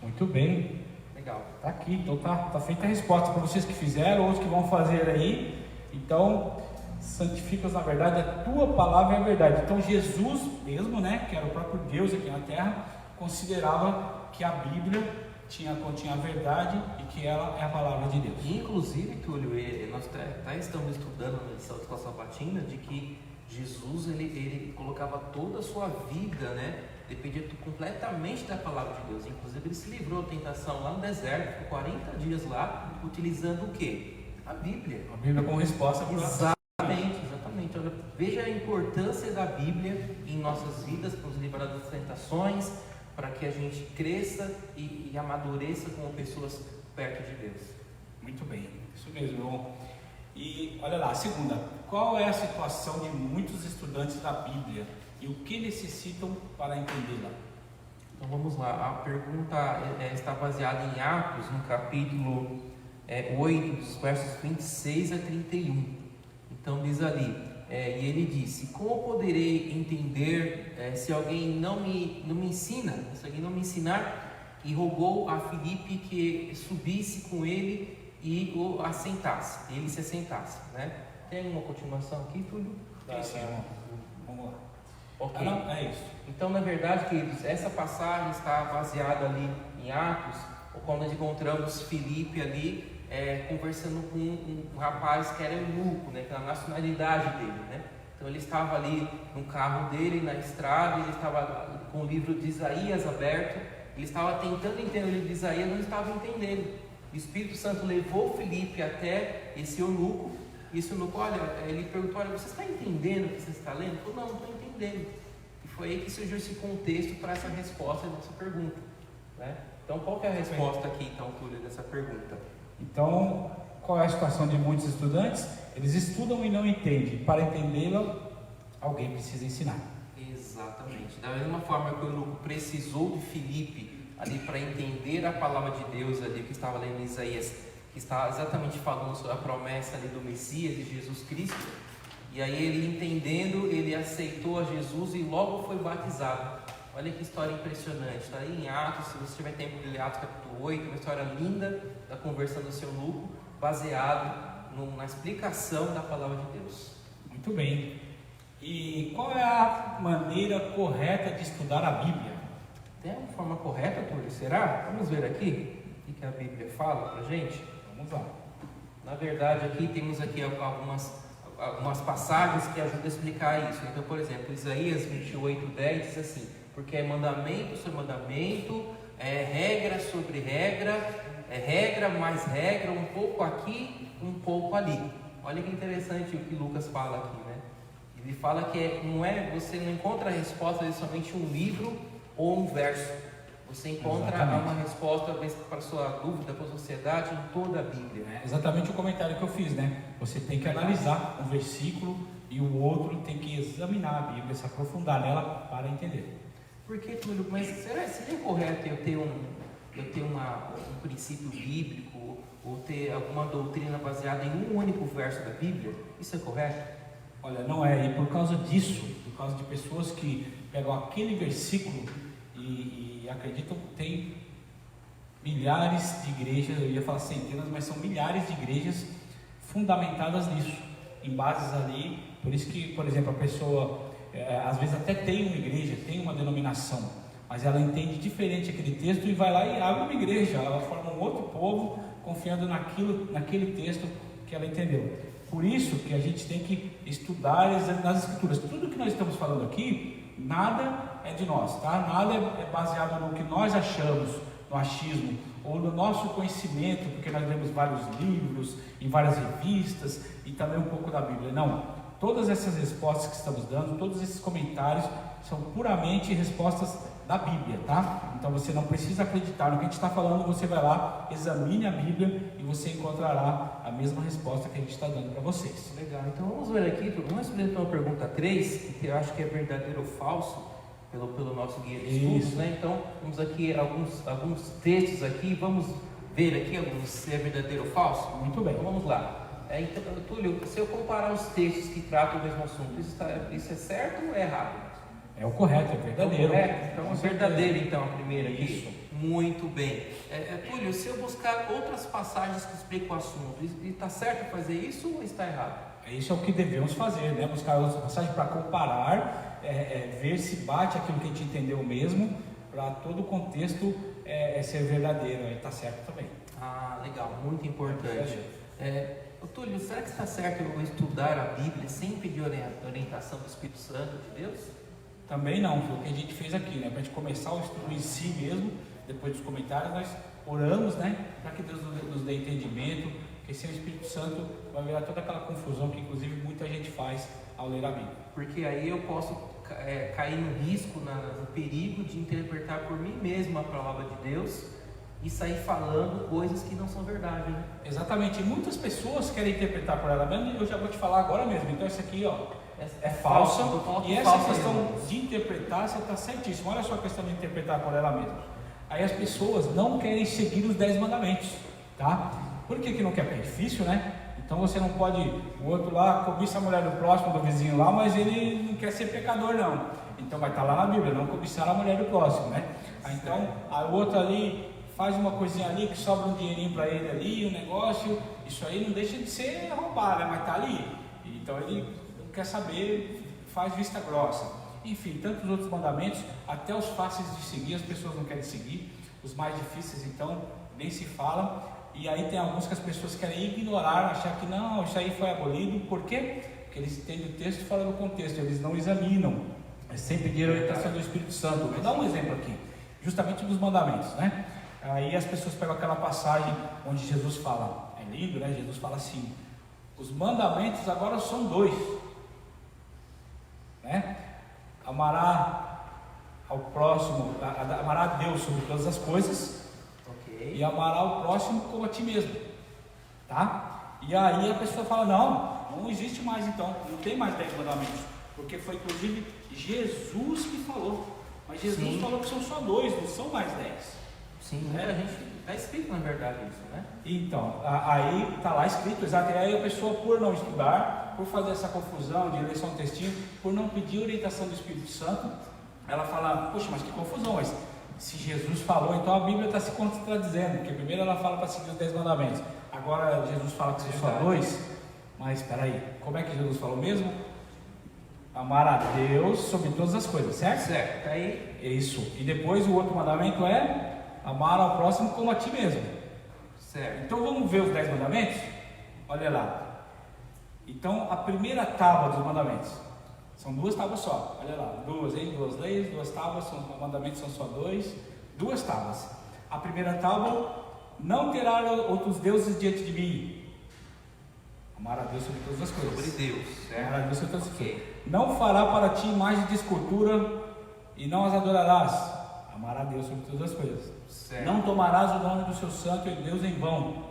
Muito bem. Legal. Tá aqui, então tá feita a resposta para vocês que fizeram, outros que vão fazer aí. Então, santifica-os na verdade, a tua palavra é a verdade. Então, Jesus mesmo, né, que era o próprio Deus aqui na terra, considerava que a Bíblia continha a verdade e que ela é a palavra de Deus. Inclusive, Túlio, nós estamos estudando na lição de escola sabatina de que Jesus ele colocava toda a sua vida, né? Dependia completamente da palavra de Deus. Inclusive, ele se livrou da tentação lá no deserto, ficou 40 dias lá, utilizando o quê? A Bíblia. A Bíblia como resposta para Exatamente. Olha, veja a importância da Bíblia em nossas vidas, para nos livrar das tentações, para que a gente cresça e amadureça como pessoas perto de Deus. Muito bem, isso mesmo, irmão. E olha lá, a segunda: qual é a situação de muitos estudantes da Bíblia e o que necessitam para entendê-la? Então vamos lá, a pergunta está baseada em Atos, no capítulo 8, dos versos 26 a 31. Então diz ali, e ele disse: como poderei entender se alguém não me ensina, se alguém não me ensinar? E rogou a Filipe que subisse com ele e o assentasse, ele se assentasse, né? Tem uma continuação aqui, Túlio? Sim, irmão. Vamos lá. Ok. Não, é isso. Então, na verdade, queridos, essa passagem está baseada ali em Atos, quando nós encontramos Filipe ali conversando com um rapaz que era eunuco, né, que era a nacionalidade dele, né? Então ele estava ali no carro dele, na estrada, ele estava com o livro de Isaías aberto, ele estava tentando entender o livro de Isaías, não estava entendendo. O Espírito Santo levou Filipe até esse eunuco, e esse eunuco, ele perguntou: olha, você está entendendo o que você está lendo? Ele falou: não, não estou entendendo. E foi aí que surgiu esse contexto para essa resposta dessa pergunta, né? Então, qual que é a resposta aqui, então, Túlio, dessa pergunta? Então, qual é a situação de muitos estudantes? Eles estudam e não entendem. Para entendê-la, alguém precisa ensinar. Exatamente. Da mesma forma que o eunuco precisou de Filipe ali para entender a palavra de Deus ali, que estava lendo em Isaías, que está exatamente falando sobre a promessa ali do Messias, de Jesus Cristo. E aí ele entendendo, ele aceitou a Jesus e logo foi batizado. Olha que história impressionante. Está aí em Atos, se você tiver tempo de ler Atos capítulo 8, uma história linda da conversão do seu eunuco, baseado na explicação da palavra de Deus. Muito bem. E qual é a maneira correta de estudar a Bíblia? Tem uma forma correta, Túlio? Será? Vamos ver aqui o que a Bíblia fala para a gente. Vamos lá. Na verdade, aqui temos aqui algumas passagens que ajudam a explicar isso. Então, por exemplo, Isaías 28:10 diz assim: porque é mandamento sobre mandamento, é regra sobre regra, é regra mais regra, um pouco aqui, um pouco ali. Olha que interessante o que Lucas fala aqui, né? Ele fala que você não encontra a resposta de somente um livro ou um verso. Você encontra uma resposta para a sua dúvida, para a sociedade, em toda a Bíblia. É exatamente o comentário que eu fiz, né? Você tem que analisar um versículo e o outro tem que examinar a Bíblia, se aprofundar nela para entender. Por que, Túlio? Mas seria correto eu ter um princípio bíblico ou ter alguma doutrina baseada em um único verso da Bíblia? Isso é correto? Olha, não é. E por causa disso, por causa de pessoas que pegam aquele versículo e acreditam que tem milhares de igrejas, eu ia falar centenas, mas são milhares de igrejas fundamentadas nisso, em bases ali Por isso que, por exemplo, a pessoa às vezes até tem uma igreja, tem uma denominação, mas ela entende diferente aquele texto e vai lá e abre uma igreja, ela forma um outro povo confiando naquele texto que ela entendeu. Por isso que a gente tem que estudar e examinar as escrituras. Tudo que nós estamos falando aqui, nada é de nós, tá? Nada é baseado no que nós achamos, no achismo, ou no nosso conhecimento, porque nós lemos vários livros, em várias revistas, e também um pouco da Bíblia. Não, todas essas respostas que estamos dando, todos esses comentários, são puramente respostas da Bíblia, tá? Então você não precisa acreditar no que a gente está falando, você vai lá, examine a Bíblia e você encontrará a mesma resposta que a gente está dando para vocês. Legal, então vamos ver aqui, vamos responder então a pergunta 3, que eu acho que é verdadeiro ou falso, pelo nosso guia de estudos, né? Então, vamos aqui alguns textos aqui, vamos ver aqui se é verdadeiro ou falso? Muito bem. Então vamos lá. Então, Túlio, se eu comparar os textos que tratam o mesmo assunto, isso é certo ou é errado? É o correto, é verdadeiro. Então é verdadeiro, então, a primeira aqui. Isso. Muito bem. Túlio, se eu buscar outras passagens que explicam o assunto, está certo fazer isso ou está errado? Isso é o que devemos fazer, né? Buscar outras passagens para comparar, ver se bate aquilo que a gente entendeu mesmo, para todo o contexto ser verdadeiro, aí está certo também. Ah, legal, muito importante. Túlio, será que está certo eu estudar a Bíblia sem pedir orientação do Espírito Santo de Deus? Também não, foi o que a gente fez aqui, né? Para a gente começar o estudo em si mesmo, depois dos comentários, nós oramos, né? Para que Deus nos dê entendimento, porque sem o Espírito Santo vai virar toda aquela confusão que inclusive muita gente faz ao ler a Bíblia. Porque aí eu posso cair no risco, no perigo de interpretar por mim mesmo a palavra de Deus e sair falando coisas que não são verdade, né? Exatamente, e muitas pessoas querem interpretar por ela mesma, e eu já vou te falar agora mesmo. Então isso aqui, ó, é falsa, e essa questão de interpretar, você está certíssimo. Olha só a questão de interpretar por ela mesma. Aí as pessoas não querem seguir os 10 mandamentos, tá? Por que não quer? Porque é difícil, né? Então você não pode, o outro lá cobiça a mulher do próximo, do vizinho lá, mas ele não quer ser pecador não. Então vai estar lá na Bíblia, não cobiçar a mulher do próximo, né? Aí, então, o outro ali faz uma coisinha ali, que sobra um dinheirinho para ele ali, um negócio, isso aí não deixa de ser roubar, né? Mas está ali. Então ele não quer saber, faz vista grossa. Enfim, tantos outros mandamentos, até os fáceis de seguir, as pessoas não querem seguir. Os mais difíceis, então, nem se fala. E aí tem alguns que as pessoas querem ignorar, achar que não, isso aí foi abolido. Por quê? Porque eles entendem o texto fora do contexto, eles não examinam. É sempre pedir a orientação do Espírito Santo. Vou dar um exemplo aqui, justamente dos mandamentos, né? Aí as pessoas pegam aquela passagem onde Jesus fala, é lindo, né? Jesus fala assim: os mandamentos agora são 2, né? Amará ao próximo, amará a Deus sobre todas as coisas, e amará o próximo como a ti mesmo, tá? E aí a pessoa fala: não existe mais, então não tem mais 10 mandamentos, porque foi inclusive Jesus que falou, mas Jesus falou que são só 2, não são mais 10. Sim, a gente está escrito na verdade isso, né? Então, aí está lá escrito, exato. E aí a pessoa, por não estudar, por fazer essa confusão de ler só um textinho, por não pedir orientação do Espírito Santo, ela fala: poxa, mas que confusão, mas se Jesus falou, então a Bíblia está se contradizendo, porque primeiro ela fala para seguir os 10 mandamentos, agora Jesus fala que são só 2, mas espera aí, como é que Jesus falou mesmo? Amar a Deus sobre todas as coisas, certo? Certo, aí isso. E depois o outro mandamento é amar ao próximo como a ti mesmo. Certo. Então vamos ver os 10 mandamentos? Olha lá. Então a primeira tábua dos mandamentos, são 2 tábuas só. Olha lá, 2 leis, 2 tábuas, os mandamentos são só 2 tábuas. A primeira tábua: não terá outros deuses diante de mim. Amar a Deus sobre todas as coisas. Sobre Deus, certo? Amar a Deus sobre todas as coisas. Não fará para ti imagens de escultura e não as adorarás. Amar a Deus sobre todas as coisas. Certo. Não tomarás o nome do seu santo e Deus em vão.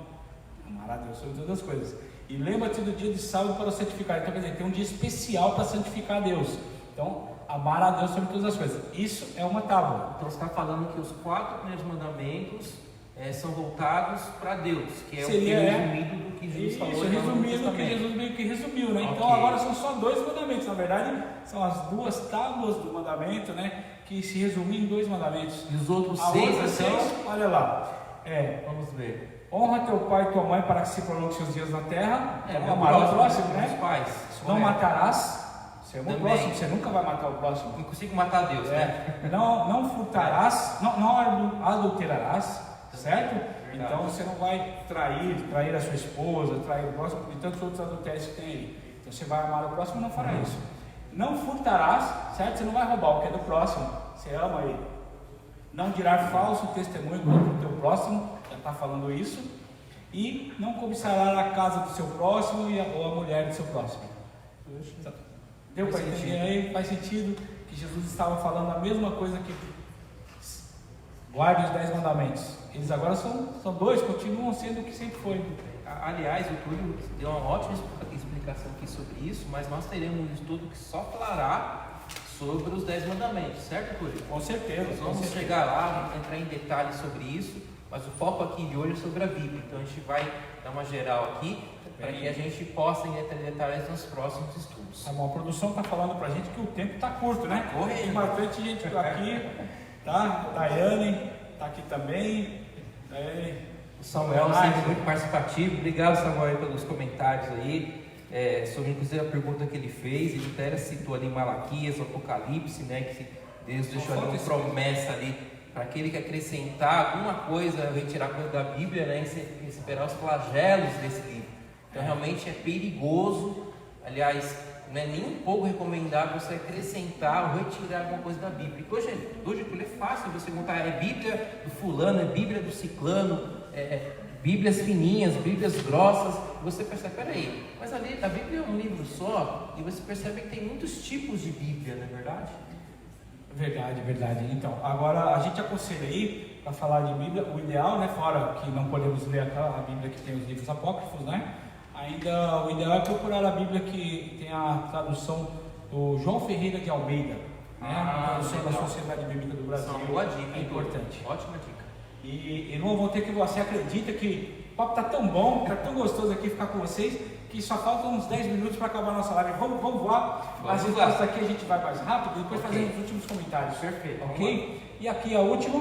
Amar a Deus sobre todas as coisas. E lembra-te do dia de sábado para o santificar. Então quer dizer, tem um dia especial para santificar a Deus. Então, amar a Deus sobre todas as coisas. Isso é uma tábua. Então você está falando que os 4 primeiros mandamentos são voltados para Deus, que é o que é resumido do que Jesus falou. Isso, resumido do que Jesus meio que resumiu, né? Okay. Então agora são só 2 mandamentos. Na verdade, são as 2 tábuas do mandamento, né? Que se resumem em 2 mandamentos. E os outros 6, olha lá: Vamos ver. Honra teu pai e tua mãe para que se prolongue seus dias na terra. Meu Amar o próximo, meus né? pais. Não matarás. Você ama o Também. próximo, você nunca vai matar o próximo. Não consigo matar Deus, né? Não furtarás, não adulterarás, certo? Verdade. Então você não vai trair a sua esposa, trair o próximo, e tantos outros adultérios que tem aí. Então você vai amar o próximo e não fará isso. Não furtarás, certo? Você não vai roubar o que é do próximo, você ama ele. Não dirá falso testemunho contra o teu próximo, já está falando isso. E não cobiçará a casa do seu próximo ou a mulher do seu próximo. Deu para entender aí? Faz sentido que Jesus estava falando a mesma coisa que guarde os 10 mandamentos. Eles agora são 2, continuam sendo o que sempre foi. Aliás, o Túlio deu uma ótima explicação aqui sobre isso, mas nós teremos um estudo que só falará sobre os 10 mandamentos, certo, Túlio? Com certeza. Nós vamos chegar lá, vamos entrar em detalhes sobre isso, mas o foco aqui de hoje é sobre a Bíblia. Então a gente vai dar uma geral aqui, para que a gente possa entrar em detalhes nos próximos estudos. Tá bom, a produção está falando para a gente que o tempo está curto, né? Correndo. Tem bastante gente aqui, tá? Daiane está aqui também. O Samuel sempre muito participativo. Obrigado, Samuel, pelos comentários aí. Sobre inclusive a pergunta que ele fez. Ele até citou ali Malaquias, Apocalipse, né? Que Deus deixou ali uma promessa ali para aquele que acrescentar alguma coisa, retirar coisa da Bíblia, né? E esperar os flagelos desse livro. Então realmente é perigoso, aliás, não é nem um pouco recomendável você acrescentar ou retirar alguma coisa da Bíblia. Porque hoje é fácil você contar, é Bíblia do fulano, é Bíblia do ciclano, Bíblias fininhas, Bíblias grossas, e você percebe, peraí, mas a Bíblia é um livro só, e você percebe que tem muitos tipos de Bíblia, não é verdade? Verdade. Então, agora a gente aconselha aí, para falar de Bíblia, o ideal, né, fora que não podemos ler a Bíblia que tem os livros apócrifos, né? Ainda o ideal é procurar a Bíblia que tem a tradução do João Ferreira de Almeida, né? A tradução da Sociedade Bíblica do Brasil. Uma boa dica, é importante. Ótima dica. E não vão ter que você acredita que o papo está tão bom, está tão gostoso aqui ficar com vocês, que só faltam uns 10 minutos para acabar a nossa live. Vamos voar. As respostas aqui a gente vai mais rápido, depois fazemos os últimos comentários. Perfeito. Ok? E aqui a última.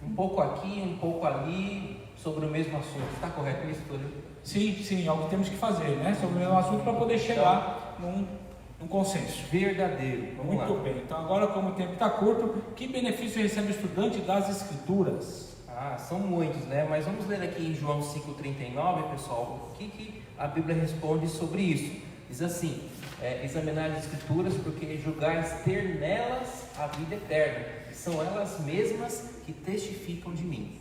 Um pouco aqui, um pouco ali, sobre o mesmo assunto. Está correto isso, Túlio? Sim, algo que temos que fazer, né? Sobre o mesmo assunto para poder chegar num consenso. Verdadeiro. Vamos lá. Muito bem. Então agora, como o tempo está curto, que benefício recebe o estudante das Escrituras? São muitos, né? Mas vamos ler aqui em João 5,39, pessoal, o que a Bíblia responde sobre isso. Diz assim: examinar as Escrituras, porque julgais ter nelas a vida eterna, e são elas mesmas que testificam de mim.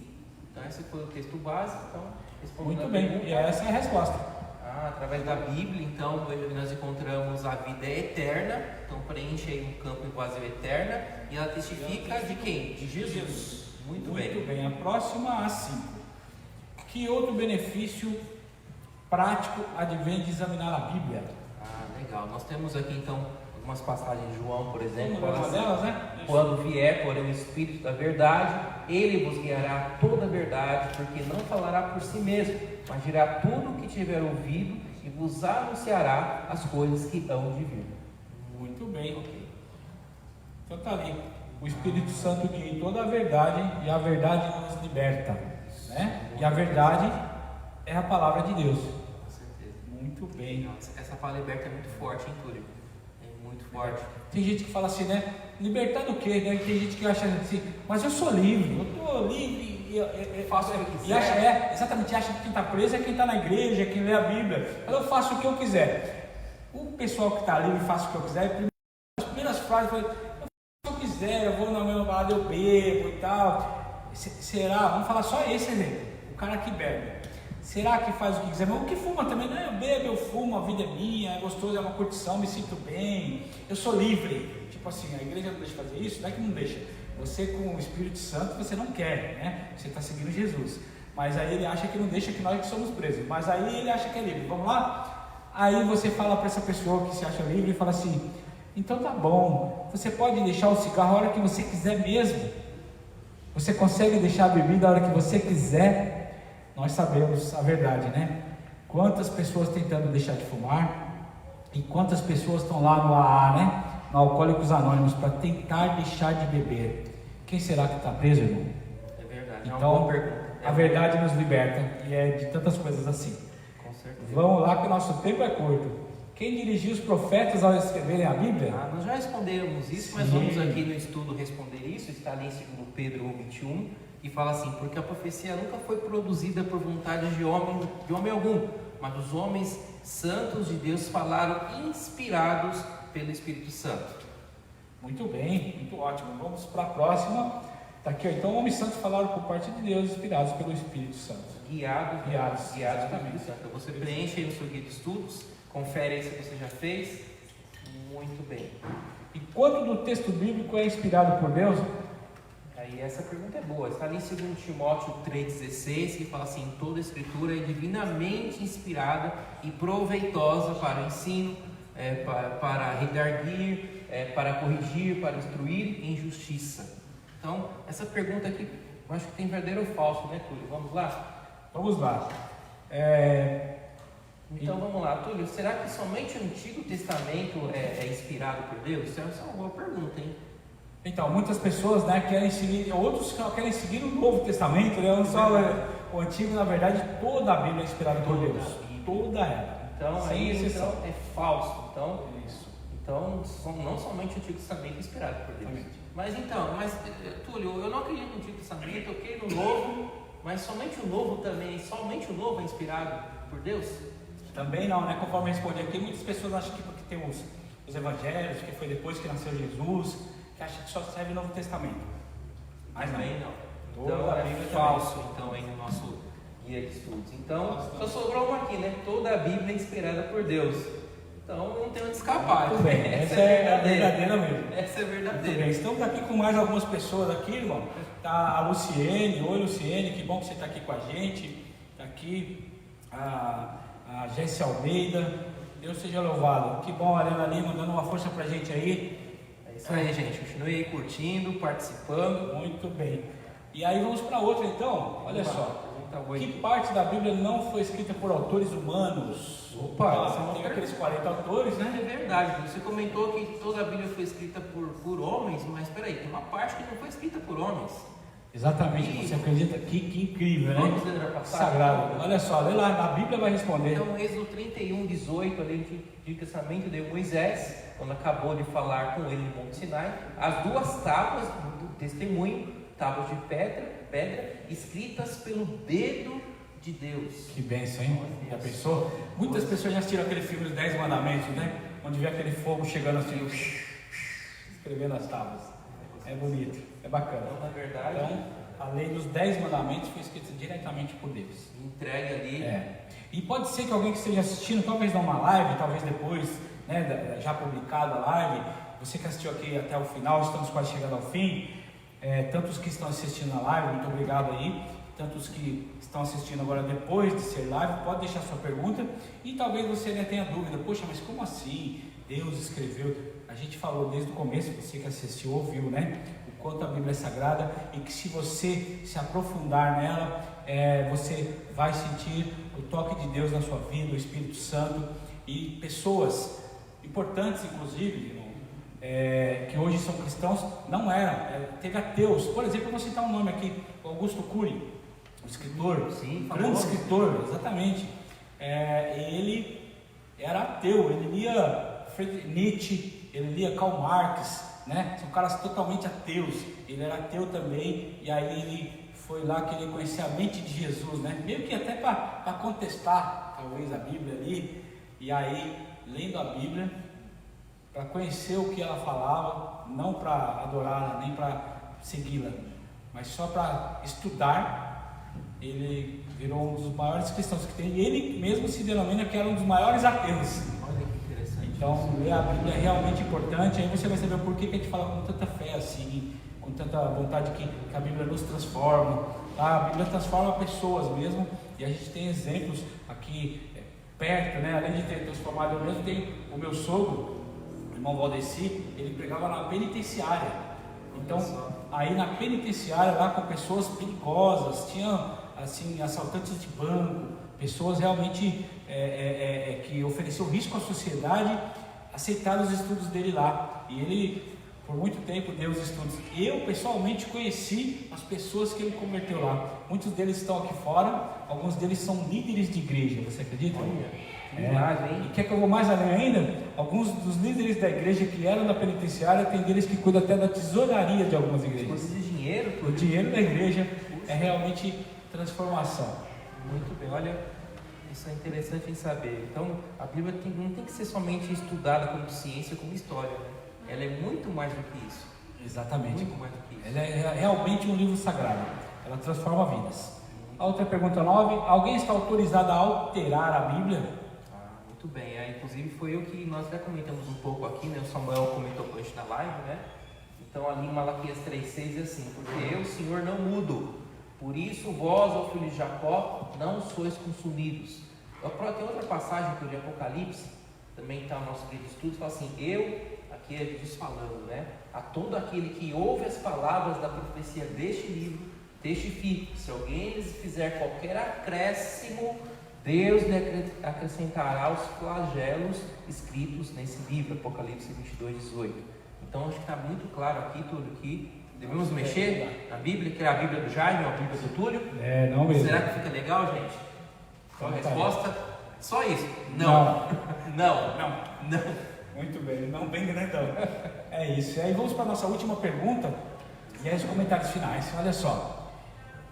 Então esse foi o texto básico, então respondendo. Muito bem, e essa é a resposta. Através da Bíblia, então, nós encontramos a vida eterna. Então preenche aí um campo em vazio eterna, e ela testifica de quem? De Jesus. Muito bem. A próxima, a 5. Que outro benefício prático advém de examinar a Bíblia? Legal. Nós temos aqui então algumas passagens de João, por exemplo. Uma delas, né? Quando vier, porém, o Espírito da verdade, ele vos guiará toda a verdade, porque não falará por si mesmo, mas dirá tudo o que tiver ouvido e vos anunciará as coisas que hão de vir. Muito bem. Então está ali. O Espírito Santo guia toda a verdade, e a verdade nos liberta, né? E a verdade é a palavra de Deus. Com certeza. Muito bem. Essa palavra liberta é muito forte, hein, Túlio? É muito forte. Tem gente que fala assim, né? Libertar do quê? Né? Tem gente que acha assim, mas eu sou livre, eu estou livre e faço o que eu quiser. E acha, exatamente, acha que quem está preso é quem está na igreja, quem lê a Bíblia. Mas eu faço o que eu quiser. O pessoal que está livre faz o que eu quiser. As primeiras frases foi: eu vou na mesma balada, eu bebo e tal. Será? Vamos falar só esse exemplo. O cara que bebe. Será que faz o que quiser? Mas o que fuma também, né? Eu bebo, eu fumo, a vida é minha, é gostoso, é uma curtição, me sinto bem, eu sou livre. Tipo assim, a igreja não deixa fazer isso? Não é que não deixa. Você com o Espírito Santo, você não quer, né? Você está seguindo Jesus. Mas aí ele acha que não deixa, que nós que somos presos. Mas aí ele acha que é livre. Vamos lá? Aí você fala para essa pessoa que se acha livre e fala assim: então tá bom, você pode deixar o cigarro a hora que você quiser mesmo. Você consegue deixar a bebida a hora que você quiser. Nós sabemos a verdade, né? Quantas pessoas tentando deixar de fumar, e quantas pessoas estão lá no AA, né? No Alcoólicos Anônimos, para tentar deixar de beber. Quem será que está preso, irmão? É verdade. Então, é uma boa pergunta. A verdade nos liberta, e é de tantas coisas assim. Com certeza. Vamos lá que o nosso tempo é curto. Quem dirigiu os profetas ao escreverem a Bíblia? Nós já respondemos isso, mas Sim. vamos aqui no estudo responder isso. Está ali em 2 Pedro 1:21, e fala assim: porque a profecia nunca foi produzida por vontade de homem algum, mas os homens santos de Deus falaram inspirados pelo Espírito Santo. Muito bem, muito ótimo. Vamos para a próxima. Está aqui, ó. Então, homens santos falaram por parte de Deus, inspirados pelo Espírito Santo. Guiados pelo exatamente. Espírito Santo. Então, você preenche aí no seu guia de estudos, confere aí se você já fez. Muito bem. E quanto do texto bíblico é inspirado por Deus? Aí essa pergunta é boa. Está ali em 2 Timóteo 3,16, que fala assim: toda a escritura é divinamente inspirada e proveitosa para o ensino, para redarguir, para corrigir, para instruir em justiça. Então, essa pergunta aqui, eu acho que tem verdadeiro ou falso, né, Túlio? Vamos lá? Vamos lá. Então vamos lá, Túlio, será que somente o Antigo Testamento é inspirado por Deus? Essa é uma boa pergunta, hein? Então, muitas pessoas, né, querem seguir, outros querem seguir o Novo Testamento, né? Não só o Antigo, na verdade, toda a Bíblia é inspirada por Deus. Toda ela. Então, sem aí exceção. então, é falso. Isso. Então, não somente o Antigo Testamento é inspirado por Deus. Exatamente. Túlio, eu não acredito no Antigo Testamento, eu creio no Novo, mas somente o Novo é inspirado por Deus? Também não, né? Conforme eu respondi aqui, muitas pessoas acham que porque tem os evangelhos, que foi depois que nasceu Jesus, que acham que só serve o Novo Testamento. Mas Também não. Toda Então a é Bíblia falso, então, aí no nosso guia de estudos. Então, só sobrou uma aqui, né? Toda a Bíblia é inspirada por Deus. Então, não tem onde escapar. Muito bem, essa é a verdadeira mesmo. Essa é Muito verdadeira. bem, estamos aqui com mais algumas pessoas aqui, irmão. Tá a Luciene, oi Luciene, que bom que você está aqui com a gente. Está aqui a Jéssica Almeida, Deus seja louvado. Que bom, a Ariana Lima dando uma força pra gente aí. É isso aí, gente. Continue aí curtindo, participando. Muito bem. E aí vamos para outra então, olha só. Que parte da Bíblia não foi escrita por autores humanos? Tem aqueles 40 autores, né? É verdade, você comentou que toda a Bíblia foi escrita por homens, mas peraí, tem uma parte que não foi escrita por homens. Exatamente, você acredita? Que incrível, né? Vamos ler a passagem? Sagrado. Olha só, lê lá, a Bíblia vai responder. Então, Êxodo 31:18, ali no Antigo Testamento, deu Moisés, quando acabou de falar com ele no Monte Sinai, as duas tábuas do testemunho, tábuas de pedra, escritas pelo dedo de Deus. Que bênção, hein? Já pensou? Muitas pessoas já assistiram aquele filme Os 10 Mandamentos, né? Onde vê aquele fogo chegando assim, escrevendo as tábuas. É bonito, é bacana. Então, na verdade, Então, a lei dos 10 mandamentos foi escrita diretamente por Deus. entregue ali. E pode ser que alguém que esteja assistindo, talvez numa live, talvez depois, né, já publicado a live, você que assistiu aqui até o final, estamos quase chegando ao fim, tantos que estão assistindo a live, muito obrigado aí, tantos que estão assistindo agora depois de ser live, pode deixar sua pergunta, e talvez você ainda tenha dúvida, poxa, mas como assim Deus escreveu? A gente falou desde o começo, você que assistiu, ouviu, né? O quanto a Bíblia é sagrada e que se você se aprofundar nela, você vai sentir o toque de Deus na sua vida, o Espírito Santo e pessoas importantes, inclusive, irmão, que hoje são cristãos, não eram, teve ateus. Por exemplo, eu vou citar um nome aqui, Augusto Cury, o escritor, Sim, grande escritor, exatamente. Ele era ateu, ele lia Friedrich Nietzsche, ele lia Karl Marx, né? São caras totalmente ateus. Ele era ateu também, e aí ele foi lá querer conhecer a mente de Jesus, né? Meio que até para contestar, talvez, a Bíblia ali. E aí, lendo a Bíblia, para conhecer o que ela falava, não para adorá-la, nem para segui-la, mas só para estudar, ele virou um dos maiores cristãos que tem. E ele mesmo se denomina que era um dos maiores ateus. Olha que interessante. Então, ler a Bíblia é realmente importante. Aí você vai saber por que a gente fala com tanta fé assim, com tanta vontade que a Bíblia nos transforma. A Bíblia transforma pessoas mesmo, e a gente tem exemplos aqui perto, né? Além de ter transformado eu mesmo, tem o meu sogro, o irmão Valdeci, ele pregava na penitenciária. Então, aí na penitenciária, lá com pessoas perigosas, tinha assim, assaltantes de banco, pessoas realmente que ofereciam risco à sociedade, aceitaram os estudos dele lá. E ele por muito tempo deu os estudos. Eu pessoalmente conheci as pessoas que ele converteu lá. Muitos deles estão aqui fora, alguns deles são líderes de igreja, você acredita? Olha, E quer que eu vou mais além ainda? Alguns dos líderes da igreja que eram da penitenciária, tem deles que cuidam até da tesouraria de algumas igrejas. coisas de dinheiro, O dinheiro da igreja é realmente transformação. Muito bem, olha, isso é interessante em saber. Então, a Bíblia não tem que ser somente estudada como ciência, como história, né? Ela é muito mais do que isso. Exatamente. Muito mais do que isso. Ela é realmente um livro sagrado. Ela transforma vidas. A outra pergunta 9. Alguém está autorizado a alterar a Bíblia? Muito bem. Inclusive foi o que nós já comentamos um pouco aqui, né? O Samuel comentou com a gente na live, né? Então ali em Malaquias 3,6 é assim: porque eu, Senhor, não mudo, por isso vós, ó filho de Jacó, não sois consumidos. Tem outra passagem que é de Apocalipse, também está no nosso livro de estudos, fala assim: aqui é Jesus falando, né? A todo aquele que ouve as palavras da profecia deste livro, testifico, se alguém lhes fizer qualquer acréscimo, Deus lhe acrescentará os flagelos escritos nesse livro, Apocalipse 22:18. Então acho que está muito claro aqui tudo que devemos mexer na Bíblia, que é a Bíblia do Jaime, a Bíblia do Túlio. Não mesmo. Será que fica legal, gente? Qual a resposta? Só isso. Não. Não. Muito bem, não bem grandão. É isso. E aí vamos para a nossa última pergunta e aí os comentários finais. Olha só.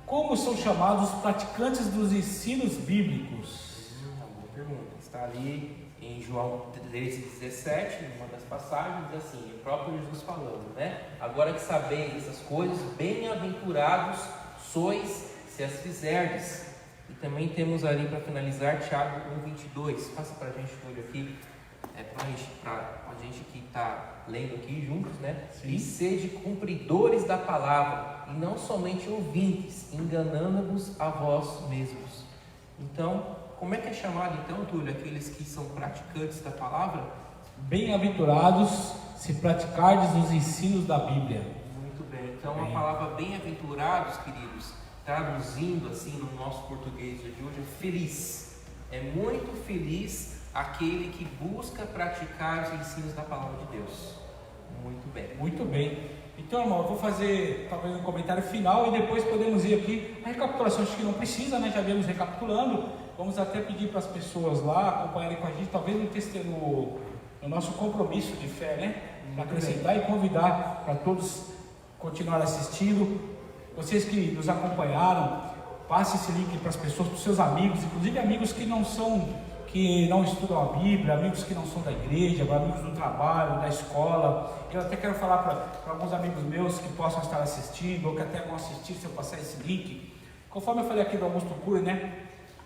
Como são chamados os praticantes dos ensinos bíblicos? Uma boa pergunta. Está ali em João 13:17, numa das passagens, diz assim, o próprio Jesus falando, né? Agora que sabeis essas coisas, bem-aventurados sois se as fizerdes. E também temos ali para finalizar Tiago 1:22. Passa para a gente o olho aqui, para a gente que está lendo aqui juntos, né? Sim. E sede cumpridores da palavra, e não somente ouvintes, enganando-vos a vós mesmos. Então, como é que é chamado então, Túlio, aqueles que são praticantes da palavra? Bem-aventurados se praticardes os ensinos da Bíblia. Muito bem. Então, a palavra bem-aventurados, queridos, traduzindo assim no nosso português de hoje, é feliz. É muito feliz aquele que busca praticar os ensinos da palavra de Deus. Muito bem. Muito bem. Então, irmão, eu vou fazer talvez um comentário final e depois podemos ir aqui. A recapitulação acho que não precisa, né? Já viemos recapitulando. Vamos até pedir para as pessoas lá acompanharem com a gente, talvez no nosso compromisso de fé, né? Para acrescentar e convidar para todos continuar assistindo. Vocês que nos acompanharam, passe esse link para as pessoas, para os seus amigos, inclusive amigos que não estudam a Bíblia, amigos que não são da igreja, amigos do trabalho, da escola. Eu até quero falar para alguns amigos meus que possam estar assistindo, ou que até vão assistir se eu passar esse link. Conforme eu falei aqui do Augusto Cury, né?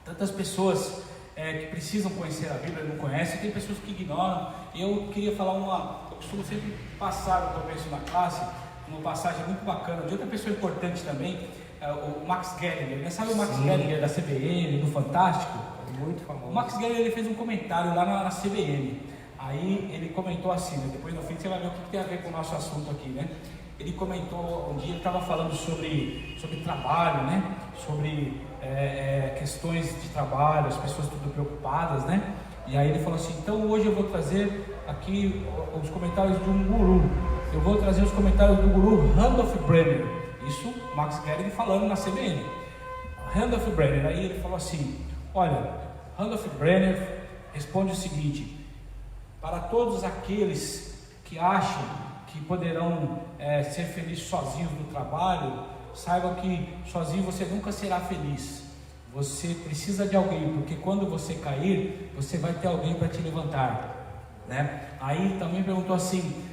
Tantas pessoas que precisam conhecer a Bíblia não conhecem, tem pessoas que ignoram. Eu queria falar eu costumo sempre passar no começo da classe, uma passagem muito bacana, de outra pessoa importante também, o Max Gallagher, né? Sabe o Max Gallagher da CBN, do Fantástico? Muito famoso. O Max Gallagher ele fez um comentário lá na CBN. Aí ele comentou assim, né? Depois no fim você vai ver o que tem a ver com o nosso assunto aqui, né? Ele comentou, um dia ele estava falando sobre trabalho, né? Sobre questões de trabalho, as pessoas tudo preocupadas, né? E aí ele falou assim, então hoje eu vou trazer aqui os comentários de um guru. Eu vou trazer os comentários do guru Randolph Brenner. Isso, Max Gallagher falando na CBN. Randolph Brenner, aí ele falou assim, olha, Randolph Brenner responde o seguinte: para todos aqueles que acham que poderão ser felizes sozinhos no trabalho, saibam que sozinho você nunca será feliz. Você precisa de alguém, porque quando você cair, você vai ter alguém para te levantar, né? Aí também perguntou assim,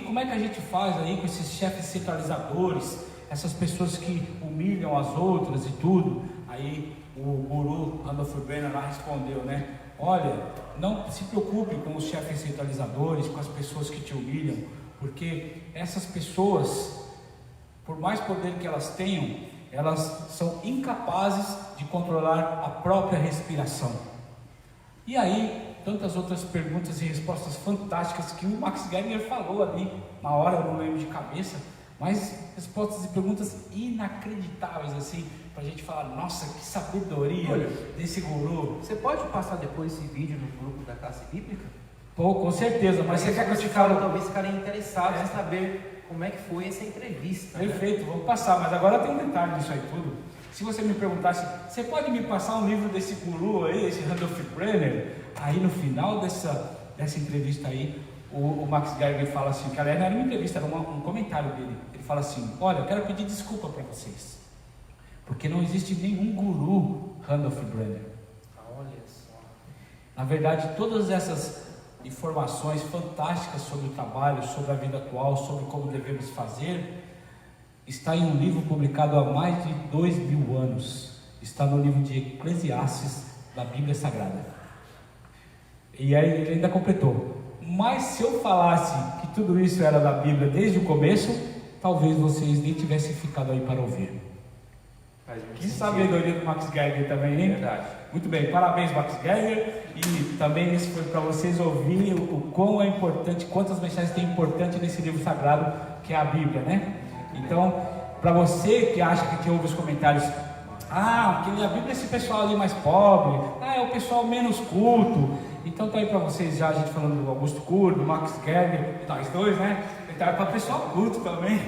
como é que a gente faz aí com esses chefes centralizadores, essas pessoas que humilham as outras e tudo? Aí o guru Randolph Brenner lá respondeu, né? Olha, não se preocupe com os chefes centralizadores, com as pessoas que te humilham, porque essas pessoas, por mais poder que elas tenham, elas são incapazes de controlar a própria respiração. E aí, tantas outras perguntas e respostas fantásticas que o Max Gallagher falou ali, na hora eu não lembro de cabeça, mas respostas e perguntas inacreditáveis, assim, pra gente falar, nossa, que sabedoria desse guru. Você pode passar depois esse vídeo no grupo da classe bíblica? Pô, com certeza, mas você quer que eu te fale? Talvez ficarem interessados em saber como é que foi essa entrevista. Perfeito, vamos passar, mas agora tem um detalhe disso aí tudo. Se você me perguntasse, você pode me passar um livro desse guru aí, esse Randolph Brenner? Aí no final dessa entrevista aí, o Max Geiger fala assim, cara, não era uma entrevista, era um comentário dele. Ele fala assim, olha, eu quero pedir desculpa para vocês, porque não existe nenhum guru Randolph Brenner. Olha só. Na verdade, todas essas informações fantásticas sobre o trabalho, sobre a vida atual, sobre como devemos fazer, está em um livro publicado há mais de 2000 anos. Está no livro de Eclesiastes da Bíblia Sagrada. E aí ele ainda completou. Mas se eu falasse que tudo isso era da Bíblia desde o começo, talvez vocês nem tivessem ficado aí para ouvir. Que sabedoria do Max Geiger também, hein? Verdade. Muito bem, parabéns Max Geiger. E também esse foi para vocês ouvirem o quão é importante, quantas mensagens tem importante nesse livro sagrado que é a Bíblia, né? Então, para você que acha que ouve os comentários, porque a Bíblia é esse pessoal ali mais pobre, é o pessoal menos culto. Então tá aí para vocês já, a gente falando do Augusto Cury, do Max Geiger, nós dois, né? Então é para pessoal culto também.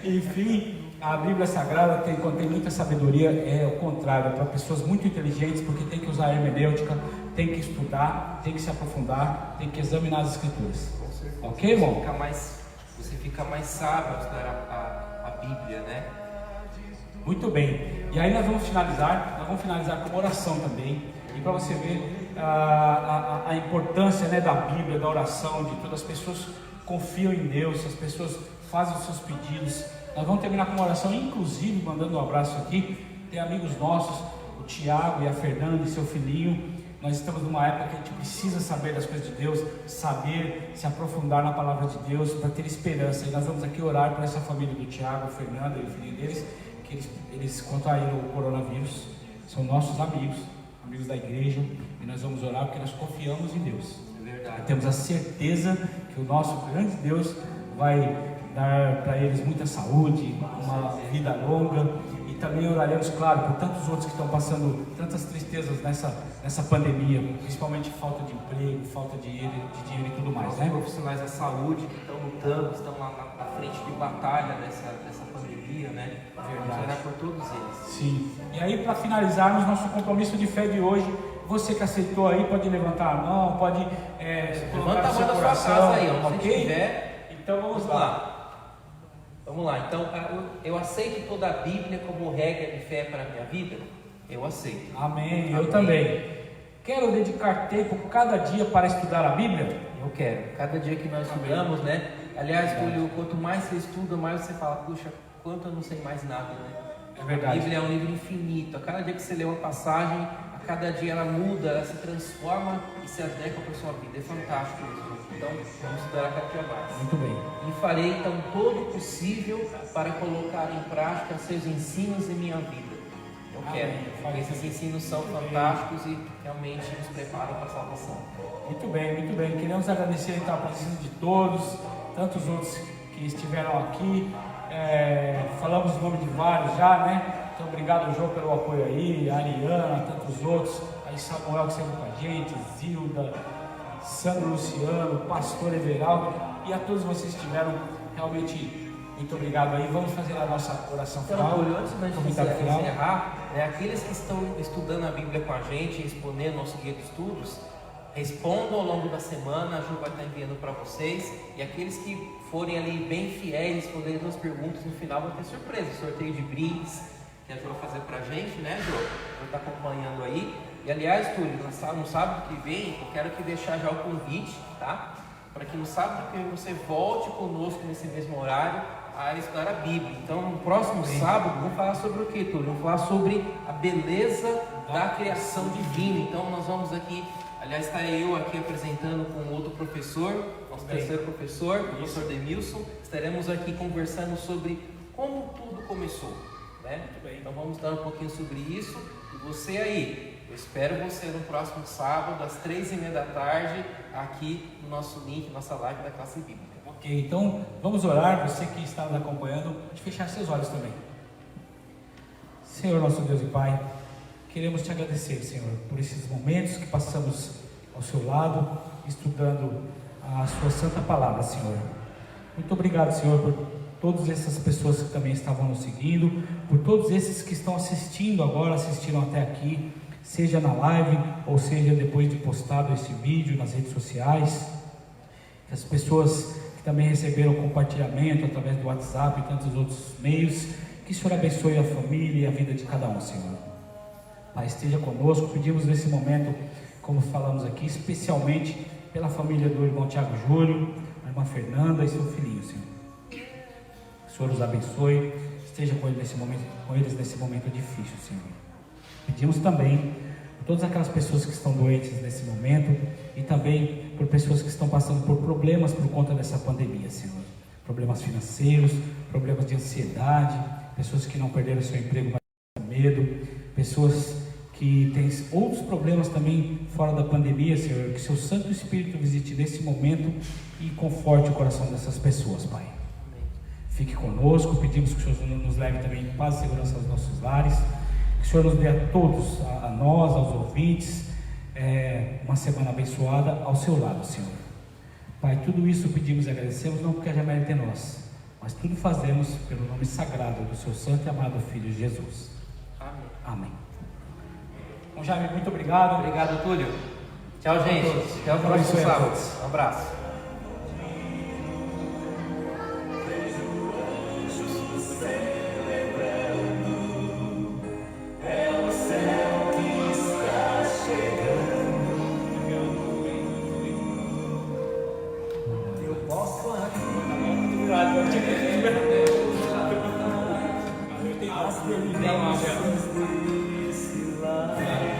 Enfim, a Bíblia Sagrada contém muita sabedoria, é o contrário, é para pessoas muito inteligentes, porque tem que usar a hermenêutica, tem que estudar, tem que se aprofundar, tem que examinar as Escrituras. Ok, irmão? Você fica mais sábio ao estudar a Bíblia, né? Muito bem. E aí nós vamos finalizar com uma oração também. E para você ver a importância, né, da Bíblia, da oração, de todas as pessoas confiam em Deus, as pessoas fazem os seus pedidos. Nós vamos terminar com uma oração, inclusive mandando um abraço aqui. Tem amigos nossos, o Tiago e a Fernanda e seu filhinho. Nós estamos numa época que a gente precisa saber das coisas de Deus, saber se aprofundar na palavra de Deus para ter esperança. E nós vamos aqui orar por essa família do Tiago, Fernanda e o filhinho deles, que eles contraíram o coronavírus. São nossos amigos da igreja, e nós vamos orar porque nós confiamos em Deus. É verdade. E temos a certeza que o nosso grande Deus vai dar para eles muita saúde, uma vida longa. E também oraremos, claro, por tantos outros que estão passando tantas tristezas nessa pandemia, principalmente falta de emprego, falta de dinheiro e tudo mais, né? Os profissionais da saúde que estão lutando, estão lá na frente de batalha dessa pandemia, né? Vamos orar por todos eles. Sim. E aí, para finalizarmos nosso compromisso de fé de hoje, você que aceitou aí, pode levantar a mão, pode levanta a mão da sua casa aí, ó, ok? Se tiver. Então vamos lá. Vamos lá, então eu aceito toda a Bíblia como regra de fé para a minha vida? Eu aceito. Amém, eu também. Quero dedicar tempo cada dia para estudar a Bíblia? Eu quero. Cada dia que nós estudamos, né? Aliás, Túlio, quanto mais você estuda, mais você fala, puxa, quanto eu não sei mais nada, né? É verdade. A Bíblia é um livro infinito. A cada dia que você lê uma passagem, a cada dia ela muda, ela se transforma e se adequa para a sua vida. É fantástico isso. Então, vamos estudar cada dia mais. Muito bem. E farei então todo o possível para colocar em prática seus ensinos em minha vida. Eu quero, porque esses ensinos são fantásticos e realmente nos preparam para a salvação. Muito bem, muito bem. Queremos agradecer então a presença de todos, tantos outros que estiveram aqui. Falamos o nome de vários já, né? Então, obrigado, João, pelo apoio aí, a Ariana, tantos outros. Aí, Samuel que esteve com a gente, Zilda, Sandro Luciano, Pastor Everaldo, e a todos vocês que estiveram, realmente, muito obrigado aí. Vamos fazer a nossa oração final. Então, antes da gente encerrar, aqueles que estão estudando a Bíblia com a gente, respondendo nosso guia de estudos, respondam ao longo da semana, a Ju vai estar enviando para vocês. E aqueles que forem ali bem fiéis, responderem as perguntas, no final vai ter surpresa, sorteio de brindes que a Ju vai fazer para a gente, né, Ju? Vai estar acompanhando aí. E aliás, Túlio, no sábado que vem, eu quero aqui deixar já o convite, tá? Para que no sábado que vem você volte conosco nesse mesmo horário a estudar a Bíblia. Então, no próximo sábado, vamos falar sobre o que, Túlio? Vamos falar sobre a beleza da criação divina. Então, nós vamos aqui, aliás, estarei eu aqui apresentando com outro professor, nosso terceiro professor, o professor Demilson. Estaremos aqui conversando sobre como tudo começou, né? Então, vamos dar um pouquinho sobre isso. E você aí, eu espero você no próximo sábado, às 3h30 da tarde, aqui no nosso link, nossa live da classe bíblica. Ok, então vamos orar. Você que está nos acompanhando, pode fechar seus olhos também. Senhor, nosso Deus e Pai, queremos te agradecer, Senhor, por esses momentos que passamos ao seu lado. estudando a sua santa palavra, Senhor. Muito obrigado, Senhor, por todas essas pessoas que também estavam nos seguindo, por todos esses que estão assistindo agora, assistiram até aqui, seja na live ou seja depois de postado esse vídeo nas redes sociais, que as pessoas que também receberam compartilhamento através do WhatsApp e tantos outros meios, que o Senhor abençoe a família e a vida de cada um, Senhor. Pai, esteja conosco, pedimos nesse momento, como falamos aqui, especialmente pela família do irmão Tiago Júlio, a irmã Fernanda e seu filhinho, Senhor. Que o Senhor os abençoe, esteja com eles nesse momento difícil, Senhor. Pedimos também por todas aquelas pessoas que estão doentes nesse momento e também por pessoas que estão passando por problemas por conta dessa pandemia, Senhor. Problemas financeiros, problemas de ansiedade, pessoas que não perderam seu emprego, mas têm medo, pessoas que têm outros problemas também fora da pandemia, Senhor. Que seu Santo Espírito visite nesse momento e conforte o coração dessas pessoas, Pai. Fique conosco, pedimos que o Senhor nos leve também em paz e segurança aos nossos lares. Que o Senhor nos dê a todos, a nós, aos ouvintes, uma semana abençoada ao seu lado, Senhor. Pai, tudo isso pedimos e agradecemos, não porque haja mérito em nós, mas tudo fazemos pelo nome sagrado do seu santo e amado Filho Jesus. Amém. Amém. Bom, Jaime, muito obrigado. Obrigado, Túlio. Tchau, gente. Até o próximo sábado. Um abraço. As delícias desse lar.